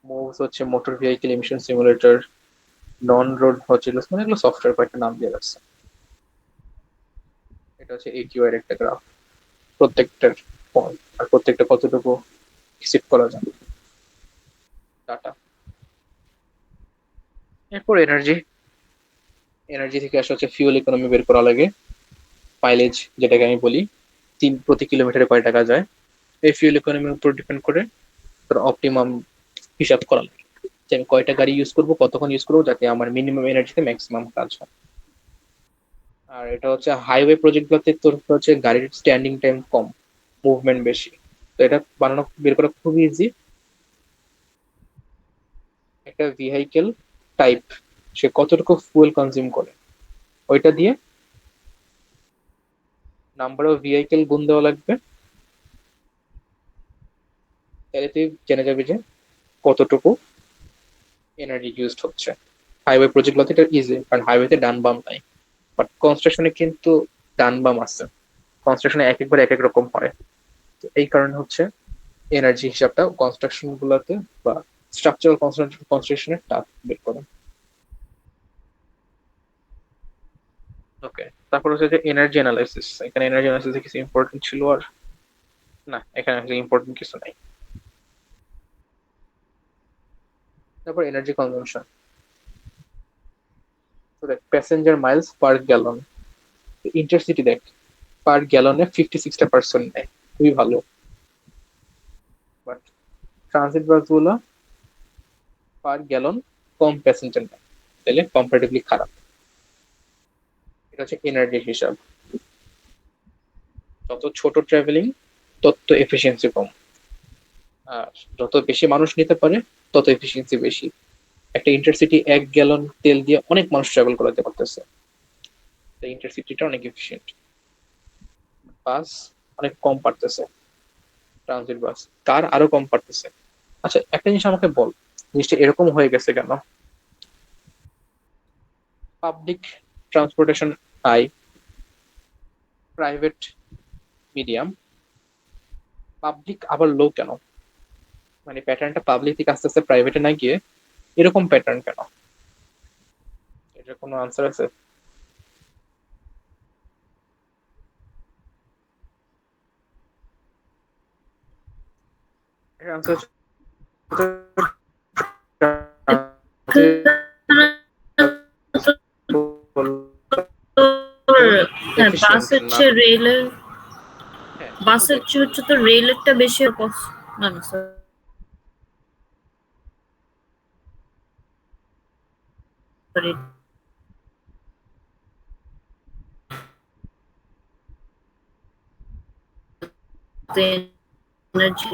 মুভস হচ্ছে মোটর ভেহিকেল এমিশন সিমুলেটর, নন রোড হচ্ছে মানে এগুলো সফটওয়্যার কয়েকটা নাম দিয়ে রাখছে। এটা হচ্ছে AQI এর একটা গ্রাফ, প্রত্যেকটার পয়েন্ট আর প্রত্যেকটা কতটুকু এক্সিট করা যায় ডাটা। এরপর এনার্জি, এনার্জি থেকে আসলে হচ্ছে ফিউল ইকোনমি বের করা লাগে, মাইলেজ যেটাকে আমি বলি, প্রতি কিলোমিটারে কয় টাকা যায়, এই ফিউল ইকোনমির উপর ডিপেন্ড করে তোর অপটিমাম হিসাব করা লাগে যে আমি কয়টা গাড়ি ইউজ করবো, কতক্ষণ ইউজ করবো, যাতে আমার মিনিমাম এনার্জিতে ম্যাক্সিমাম কাজ হয়। আর এটা হচ্ছে হাইওয়ে প্রজেক্ট গুলোতে তোর হচ্ছে গাড়ির স্ট্যান্ডিং টাইম কম, মুভমেন্ট বেশি, তো এটা বানানো বের করা খুব ইজি। একটা ভেহিকেল টাইপ সে কতটুকু ফুয়েল কনজিউম করে ওইটা দিয়ে নাম্বার অফ ভেহিকেল গুণ দেওয়া লাগবে, তাহলে তুই জেনে যাবি যে কতটুকু এনার্জি ইউজড হচ্ছে। হাইওয়ে প্রজেক্ট গুলোতে এটা ইজি, কারণ হাইওয়েতে ডান বাম নাই, বাট কনস্ট্রাকশনে কিন্তু ডান বাম আছে, কনস্ট্রাকশনে এক একবার এক এক রকম হয়। তো এই কারণে হচ্ছে এনার্জি হিসাবটা কনস্ট্রাকশন গুলোতে বা স্ট্রাকচারাল কনস্ট্রাকশনের টাফ বের করে। ওকে, তারপর হচ্ছে যে এনার্জি অ্যানালাইসিস। এখানে এনার্জি অ্যানালাইসিস কিছু ইম্পর্টেন্ট ছিল আর না, এখানে ইম্পর্টেন্ট কিছু নাই। তারপর এনার্জি কনজাম্পশন, তো দেখ passenger miles per gallon, intercity দেখ পার গ্যালনে 56% নেয়, খুবই ভালো। বাট ট্রানজিট বাসগুলো পার গ্যালন কম প্যাসেঞ্জার নেয়, তাহলে কম্পারেটিভলি খারাপ। এটা হচ্ছে এনার্জি হিসাব। যত ছোট ট্রাভেলিং তত এফিসিয়েন্সি কম, আর যত বেশি মানুষ নিতে পারে তত এফিসিয়েন্সি বেশি। একটা ইন্টারসিটি 1 গ্যালন তেল দিয়ে অনেক মানুষ ট্রাভেল করাতে পারতেছে, তাই ইন্টারসিটিটা অনেক এফিসিয়েন্ট। বাস অনেক কম পারতেছে, ট্রানজিট বাস কার আরো কম পারতেছে। আচ্ছা একটা জিনিস আমাকে বল, জিনিসটা এরকম হয়ে গেছে কেন? Public transportation high, private medium, public আবার লো কেন? মানে প্যাটার্নটা পাবলিক থেকে আস্তে আস্তে প্রাইভেটে না গিয়ে এরকম প্যাটার্ন কেন? এটার কোনো আনসার আছে? এর আনসার হ্যাঁ, বাসের চেয়ে রেলের, হ্যাঁ বাসের চেয়ে হচ্ছে তো রেলেরটা বেশি না না সরি, এনার্জি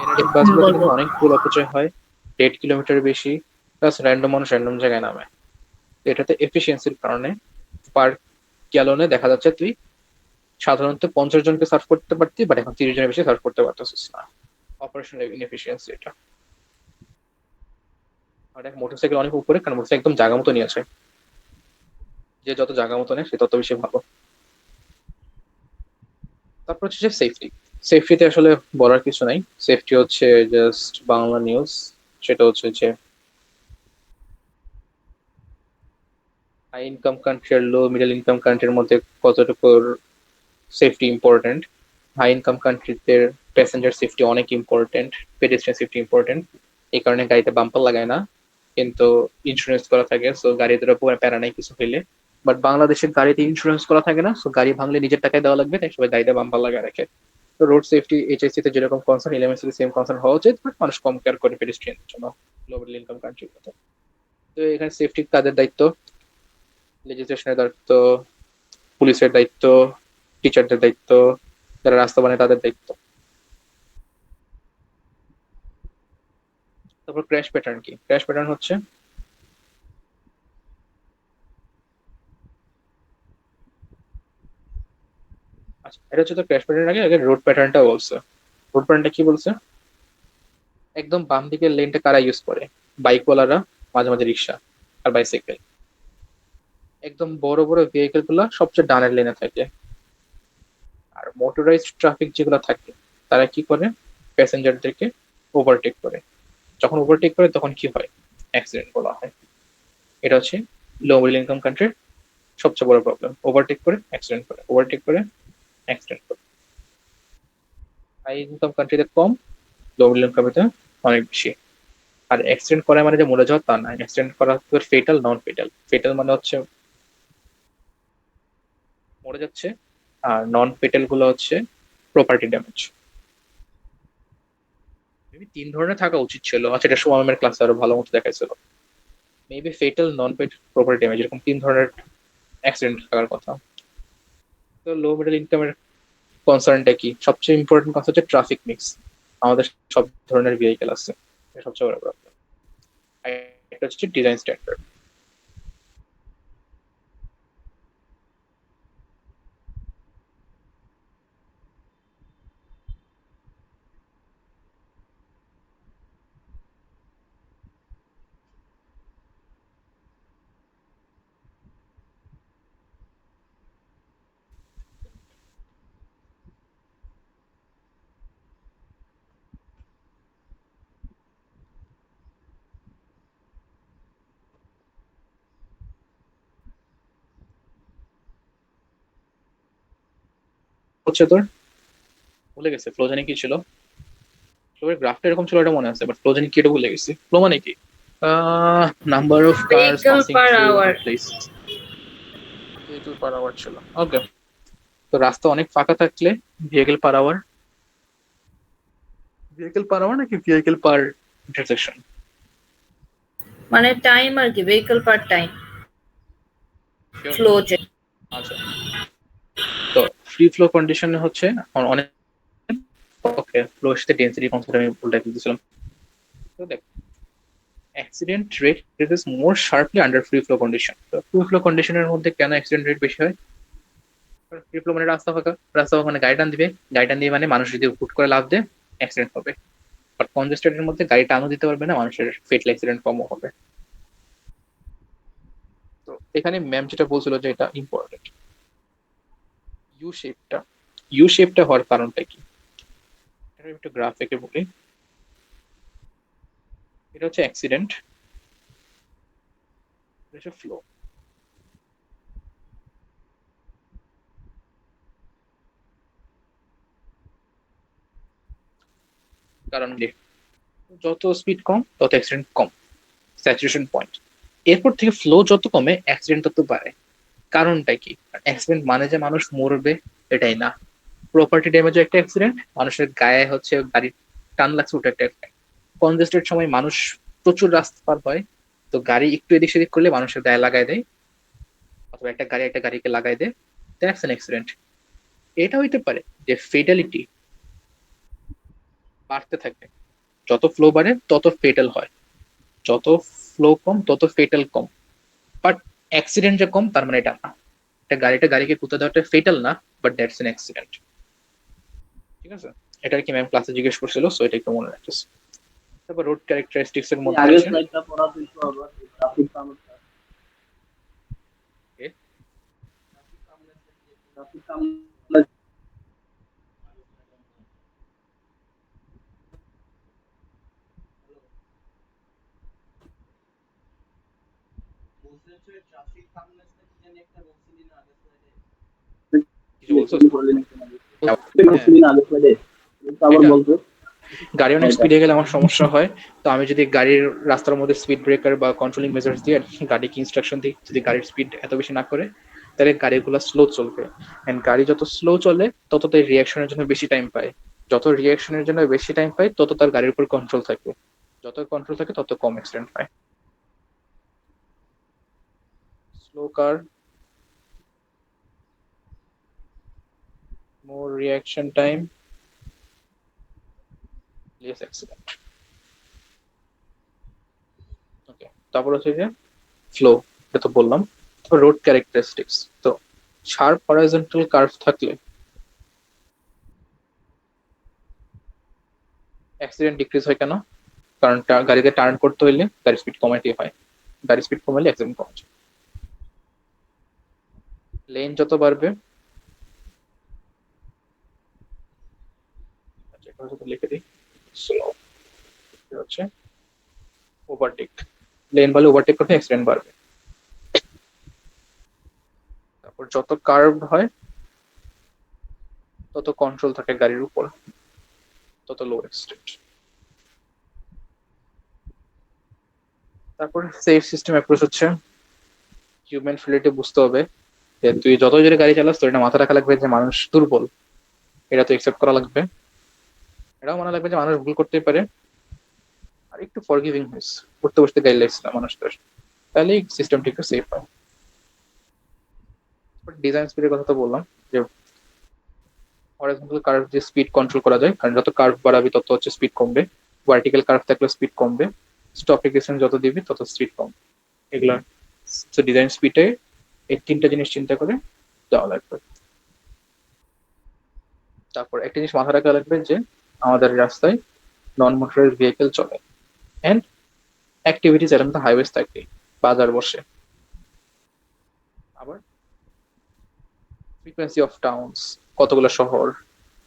এনার্জি বাসগুলোতে কিন্তু অনেক ফুল অপচয় হয়, 1.5 কিলোমিটার বেশি, প্লাস র্যান্ডম মানুষ র্যান্ডম জায়গায় নামে। তো এটাতে এফিসিয়েন্সির কারণে পার গ্যালনে দেখা যাচ্ছে তুই সাধারণত 50 জনকে সার্ভ করতে পারতি, বাট এখন 30 জনের বেশি সার্ভ করতে পারতেছিস না। অপারেশনাল ইনএফিসিয়েন্সি এটা। আর এক মোটরসাইকেল অনেক উপরে, কারণ মোটরসাইকেল একদম জায়গা মতো নিয়েছে, যে যত জায়গা মতো নেয় সে তত বেশি ভালো। তারপর হচ্ছে যে সেফটি, সেফটিতে আসলে বলার কিছু নাই, সেফটি হচ্ছে জাস্ট বাংলা নিউজ। সেটা হচ্ছে যে হাই ইনকাম কান্ট্রি আর লো মিডল ইনকাম কান্ট্রির মধ্যে কতটুকু সেফটি ইম্পর্টেন্ট। হাই ইনকাম কান্ট্রিতে প্যাসেঞ্জার সেফটি অনেক ইম্পর্টেন্ট, পেডেস্ট্রিয়ান সেফটি ইম্পর্টেন্ট, এই কারণে গাড়িতে বাম্পার লাগায় না, কিন্তু ইন্স্যুরেন্স করা থাকে, সো গাড়িতে পুরো প্যারা নাই কিছু হইলে। বাট বাংলাদেশের গাড়িতে ইন্স্যুরেন্স করা থাকে না, সো গাড়ি ভাঙলে নিজের টাকায় দেওয়া লাগবে, তাই সবাই গাড়িতে বাম্পার লাগায় রাখে। তো রোড সেফটি এইচএসসি তে যেরকম কনসার্ন, এলএমএসসি সেম কনসার্ন হওয়া উচিত, বাট মানুষ কম কেয়ার করে পেডেস্ট্রিয়ানের জন্য লো মিডল ইনকাম কান্ট্রি। তো এখানে সেফটি কাদের দায়িত্ব? লেজিসলেশনের দায়িত্ব, পুলিশের দায়িত্ব, টিচারদের দায়িত্ব, যারা রাস্তা বানায় তাদের দায়িত্ব। তারপর ক্র্যাশ প্যাটার্ন কি? ক্র্যাশ প্যাটার্ন হচ্ছে আচ্ছা এটা হচ্ছে তো ক্র্যাশ প্যাটার্ন, আগে আগে রোড প্যাটার্নটা বলছে। রোড প্যাটার্নটা কি বলছে? একদম বাম দিকের লেনটা কারা ইউজ করে? বাইকওয়ালারা, মাঝে মাঝে রিক্সা আর বাইসাইকেল। একদম বড় বড় ভেহিকেল গুলা সবচেয়ে ডানের লেনে থাকে। আর মোটরাইজড ট্রাফিক যেগুলো থাকে তারা কি করে? প্যাসেঞ্জারদেরকে ওভারটেক করে। যখন ওভারটেক করে তখন কি হয়? অ্যাক্সিডেন্ট বলা হয়। এটা হচ্ছে লো মিডল ইনকাম কান্ট্রির সবচেয়ে বড় প্রবলেম, ওভারটেক করে অ্যাক্সিডেন্ট করে, ওভারটেক করে অ্যাক্সিডেন্ট করে। হাই ইনকাম কান্ট্রিতে কম, লো মিডল ইনকামে অনেক বেশি। আর অ্যাক্সিডেন্ট করা মানে যে মরে যাওয়া তা না, অ্যাক্সিডেন্ট করা তোর ফেটাল নন ফেটাল। ফেটাল মানে হচ্ছে মরে যাচ্ছে, আর নন ফেটাল গুলো হচ্ছে প্রপার্টি ড্যামেজ। মেবি 3 ধরনের থাকা উচিত ছিল, আচ্ছা এটা সুমামের ক্লাসে আরো ভালো মতো দেখাইছিল। মেবি ফেটাল, নন ফেটাল, প্রপার্টি ড্যামেজ, এরকম 3 ধরনের অ্যাক্সিডেন্ট থাকার কথা। তো লো মিডল ইনকামের কনসার্নটা কি? সবচেয়ে ইম্পর্টেন্ট কথা হচ্ছে ট্রাফিক মিক্স। আমাদের সব ধরনের ভেহিকেল আছে, এটা সবচেয়ে বড় প্রবলেম। এটা হচ্ছে ডিজাইন স্ট্যান্ডার্ড। হচ্ছে তোর ভুলে গেছে ফ্লো জানি কি ছিল। ফ্লোর গ্রাফটা এরকম ছিল, এটা মনে আছে, বাট ফ্লো জানি কি এটা ভুলে গেছি। ফ্লো মানে কি? Number of cars vehicle passing per through hour. A place. Vehicle per hour ছিল, ওকে। তো রাস্তা অনেক ফাঁকা থাকলে vehicle per hour, vehicle per hour নাকি ভেহিকল পার ইন্টারসেকশন? মানে টাইম আর কি, vehicle per time sure? Flow যে। আচ্ছা, তো ফ্রি ফ্লো কন্ডিশনে হচ্ছে অনেক, ওকে ফ্লোর সাথে ডেন্সিটি কনসেপ্ট আমি ভুলটা দিয়েছিলাম। তো দেখ, accident rate is more sharply under free flow condition. তো ফ্রি ফ্লো কন্ডিশনের মধ্যে কেন অ্যাক্সিডেন্ট রেট বেশি হয়? ফ্রি ফ্লো মানে রাস্তা ফাঁকা, রাস্তা ফাঁকা মানে গাড়ি টান দিবে, গাড়ি টান দিয়ে মানে মানুষ যদি হুট করে লাফ দেয় অ্যাক্সিডেন্ট হবে। বাট কনজেস্টেডের মধ্যে গাড়ি টানও দিতে পারবে না, মানুষের ফেটাল অ্যাক্সিডেন্ট কমও হবে। তো এখানে ম্যাম যেটা বলছিল যে এটা ইম্পর্টেন্ট, ইউ শেপটা, ইউ শেপটা হওয়ার কারণটা কি? এটা একটু গ্রাফ এঁকে বলি। এটা হচ্ছে অ্যাক্সিডেন্ট, এটা হচ্ছে ফ্লো। কারণ কি? যত স্পিড কম তত অ্যাক্সিডেন্ট কম, স্যাচুরেশন পয়েন্ট। এরপর থেকে ফ্লো যত কমে অ্যাক্সিডেন্ট তত বাড়ে। কারণটা কি? অ্যাক্সিডেন্ট মানে যে মানুষ মরবে এটাই না। প্রপার্টি ড্যামেজও একটা অ্যাক্সিডেন্ট, মানুষের গায়ে হচ্ছে গাড়ি টান লাগছে ওটা একটা অ্যাক্সিডেন্ট। কনজেস্টেড সময় মানুষ প্রচুর রাস্তা পার হয়, তো গাড়ি একটু এদিক সেদিক করলে মানুষের গায়ে লাগাই দেয়, অথবা একটা গাড়ি একটা গাড়িকে লাগাই দেয়, দ্যাটস অ্যান অ্যাক্সিডেন্ট। এটা হইতে পারে যে ফেটালিটি বাড়তে থাকে, যত ফ্লো বাড়ে তত ফেটাল হয়, যত ফ্লো কম তত ফেটাল কম। বাট অ্যাক্সিডেন্ট যে কম তার মানে এটা না। একটা গাড়িটা গাড়িকে কুতে দেওয়াটা ফেটাল না, বাট দ্যাটস এন অ্যাক্সিডেন্ট। ঠিক আছে, এটা আর কি ম্যাম ক্লাসে জিজ্ঞেস করছিল, সো এটা একটু মনে রাখিস। তারপর রোড ক্যারেক্টারিস্টিক্স এর মধ্যে আগের আছে স্লাইডটা পড়া হইতো আবার ট্রাফিক কামড়, এ, ট্রাফিক কামড় বলছে হচ্ছে ট্রাফিক কামড় কি জানি একটা বলছিলি না আগের স্লাইডে, কিছু বলছো? বললেন হ্যাঁ, বলছিলি না আগের স্লাইডে, আবার এটা বলতো। গাড়ি অনেক এটা স্পিডে গেলে আমার সমস্যা হয়। তো আমি যদি গাড়ির রাস্তার মধ্যে স্পিড ব্রেকার বা কন্ট্রোলিং মেজার্স দিয়ে গাড়িকে ইনস্ট্রাকশন দিই, যদি গাড়ির স্পিড এত বেশি না করে, তাহলে গাড়িগুলো স্লো চলবে। এন্ড গাড়ি যত স্লো চলে তত তার রিয়াকশনের জন্য বেশি টাইম পায়, যত রিয়াকশনের জন্য বেশি টাইম পায় তত তার গাড়ির উপর কন্ট্রোল থাকে, যত কন্ট্রোল থাকে তত কম অ্যাক্সিডেন্ট হয়। স্লো কার, মোর রিয়াকশন টাইম, লেস অ্যাক্সিডেন্ট। ওকে, তারপর হচ্ছে যে ফ্লো, এটা তো বললাম। রোড ক্যারেক্টারিস্টিক্স, তো শার্প হরাইজন্টাল কার্ভ থাকলে অ্যাক্সিডেন্ট ডিক্রিজ হয় কেন? কারণ গাড়িতে টার্ন করতে হইলে গাড়ির স্পিড কমাইতে হয়, গাড়ির স্পিড কমালে অ্যাক্সিডেন্ট কমে যায়। লেন যত বাড়বে, আচ্ছা এটা হচ্ছে লিখে দিই, স্লো হচ্ছে ওভারটেক, লেন বাড়লে ওভারটেক করতে অ্যাক্সিডেন্ট বাড়বে। তারপর যত কার্ভ হয় তত কন্ট্রোল থাকে গাড়ির উপর, তত লো অ্যাক্সিডেন্ট। তারপর সেফ সিস্টেম অ্যাপ্রোচ হচ্ছে হিউম্যান ফ্রেন্ডলিটি বুঝতে হবে যে তুই যত জোরে গাড়ি চালাস তোর এটা মাথা রাখা লাগবে যে মানুষ দুর্বল, এটা তো একসেপ্ট করা লাগবে। এটাও মনে লাগবে যে মানুষ ভুল করতেই পারে, আর একটু ফরগিভিং হইস, উঠতে বসতে গাইড লাগছে না মানুষটার, তাহলেই সিস্টেমটা একটু সেফ হয়। ডিজাইন স্পিডের কথা তো বললাম যে হরাইজন্টাল কার্ভ যে স্পিড কন্ট্রোল করা যায়, কারণ যত কার্ভ বাড়াবি তত হচ্ছে স্পিড কমবে, ভার্টিক্যাল কার্ভ থাকলে স্পিড কমবে, স্টপিং ডিস্টেন্স যত দিবি তত স্পিড কমবে। এগুলা ডিজাইন স্পিডে এই তিনটা জিনিস চিন্তা করে দেওয়া লাগবে। তারপর একটা জিনিস মাথা রাখা লাগবে যে আমাদের রাস্তায় নন মোটরাইজ ভেহিকেল চলে এন্ড অ্যাক্টিভিটিস এরকম তো হাইওয়েজ থাকে, বাজার বসে, আবার ফ্রিকোয়েন্সি অফ টাউনস, কতগুলো শহর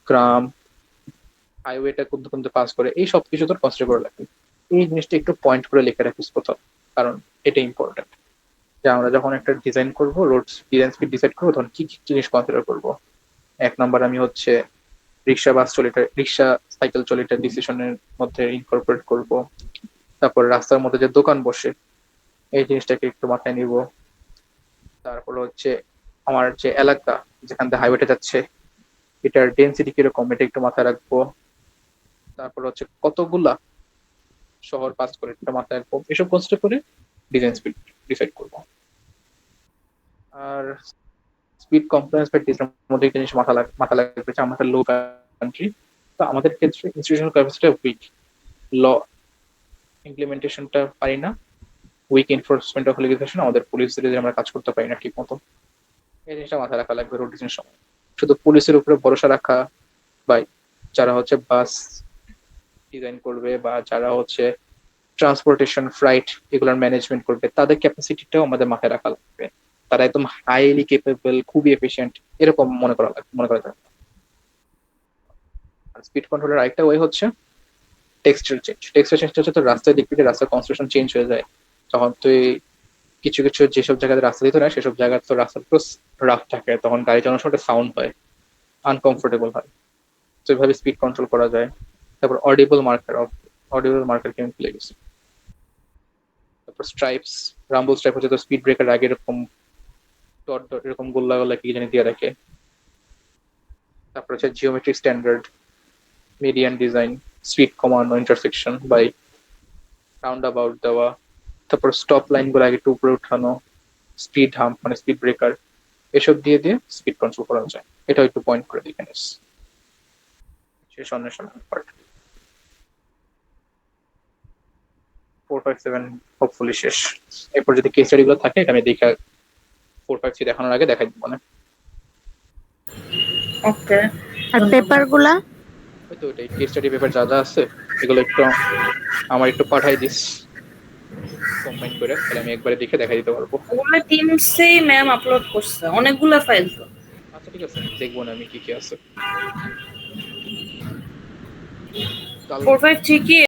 গ্রাম হাইওয়েটা কোনটা কোনটা পাস করে, এই সব কিছু তোর কনসিডার করা লাগবে। এই জিনিসটা একটু পয়েন্ট করে লিখে রাখিস কোথাও, কারণ এটা ইম্পর্টেন্ট যে আমরা যখন একটা ডিজাইন করবো, রোড ডিজাইন স্পিড ডিসাইড করবো, তখন কি কি জিনিস কনসিডার করবো। এক নাম্বার আমি হচ্ছে রিক্সা বাস চলিটা, রিক্সা সাইকেল চলিটা ডিসিশনের মধ্যে ইনকর্পোরেট করব। তারপর রাস্তার মধ্যে যে দোকান বসে এই জিনিসটাকে একটু মাথায় নিব। তারপর হচ্ছে আমার যে এলাকা যেখান থেকে হাইওয়েটা যাচ্ছে এটার ডেন্সিটি কিরকম এটা একটু মাথায় রাখবো। তারপর হচ্ছে কতগুলা শহর পাস করে এটা মাথায় রাখবো, এসব কনসিডার করে ডিজাইন স্পিড ডিসাইড করবো। আর স্পিড কমপ্লায়েন্স বা ডিজাইনের মধ্যে একটা জিনিস মাথা লাগবে যে আমাদের লো কান্ট্রি, তো আমাদের ক্ষেত্রে ইনস্টিটিউশনাল ক্যাপাসিটি উইক, ল ইমপ্লিমেন্টেশনটা পারি না, উইক এনফোর্সমেন্ট অফ লেজিসলেশন, আমাদের পুলিশদের আমরা কাজ করতে পারি না ঠিক মতো। এই জিনিসটা মাথায় রাখা লাগবে রোড ডিজাইনের সময়। শুধু পুলিশের উপরে ভরসা রাখা বা যারা হচ্ছে বাস ডিজাইন করবে বা যারা হচ্ছে ট্রান্সপোর্টেশন ফ্লাইট এগুলোর ম্যানেজমেন্ট করবে তাদের ক্যাপাসিটিটাও আমাদের মাথায় রাখা লাগবে। তারা একদম হাইলি কেপেবল, খুবই এফিশিয়েন্ট এরকম মনে করা যায়। আর স্পিড কন্ট্রোলের আরেকটা ওয়ে হচ্ছে টেক্সচার চেঞ্জ। টেক্সচার চেঞ্জটা হচ্ছে তো রাস্তায় দেখবি যে রাস্তার কনস্ট্রাকশন চেঞ্জ হয়ে যায়, তখন তুই কিছু কিছু যেসব জায়গাতে রাস্তা দিতে না সেসব জায়গায় তো রাস্তা পুরো রাফ থাকে, তখন গাড়ি চালানোর সময় সাউন্ড হয়, আনকমফোর্টেবল হয়, তো এইভাবে স্পিড কন্ট্রোল করা যায়। তারপর অডিবল মার্কার কেমন ফেলে গেছে। তারপর স্ট্রাইপস, রাম্বল স্ট্রাইপ হচ্ছে তো স্পিড ব্রেকার আগে এরকম ডট ডট এরকম গোল্লা গোল্লা কি জানি দিয়ে রাখে। তারপর হচ্ছে geometric standard, median design, speed কমানো, ইন্টারসেকশন বাই রাউন্ড অ্যাবাউট দেওয়া। তারপর স্টপ লাইন গুলো আগে একটু উপরে উঠানো, স্পিড হাম্প মানে স্পিড ব্রেকার, এসব দিয়ে দিয়ে স্পিড কন্ট্রোল করা যায়। এটাও একটু পয়েন্ট করে দেখে নিস। শেষ অন্বেষণ পার্ট 4, 5, 7 হোপফুলি শেষ। এরপর যদি কেস স্টাডি গুলো থাকে এটা আমি দেখা 4, 5, 6 দেখানোর আগে দেখাই দিব না। ওকে, আর পেপার গুলা ওই তো ওইটাই কেস স্টাডি পেপার যা যা আছে এগুলো একটু আমার একটু পাঠাই দিস কম্বাইন করে, তাহলে আমি একবারে দেখে দেখাই দিতে পারবো। ওগুলো টিমসেই ম্যাম আপলোড করছে অনেকগুলো ফাইল তো। আচ্ছা ঠিক আছে, দেখবো না আমি কি কি আছে। 4, 5 ঠিকই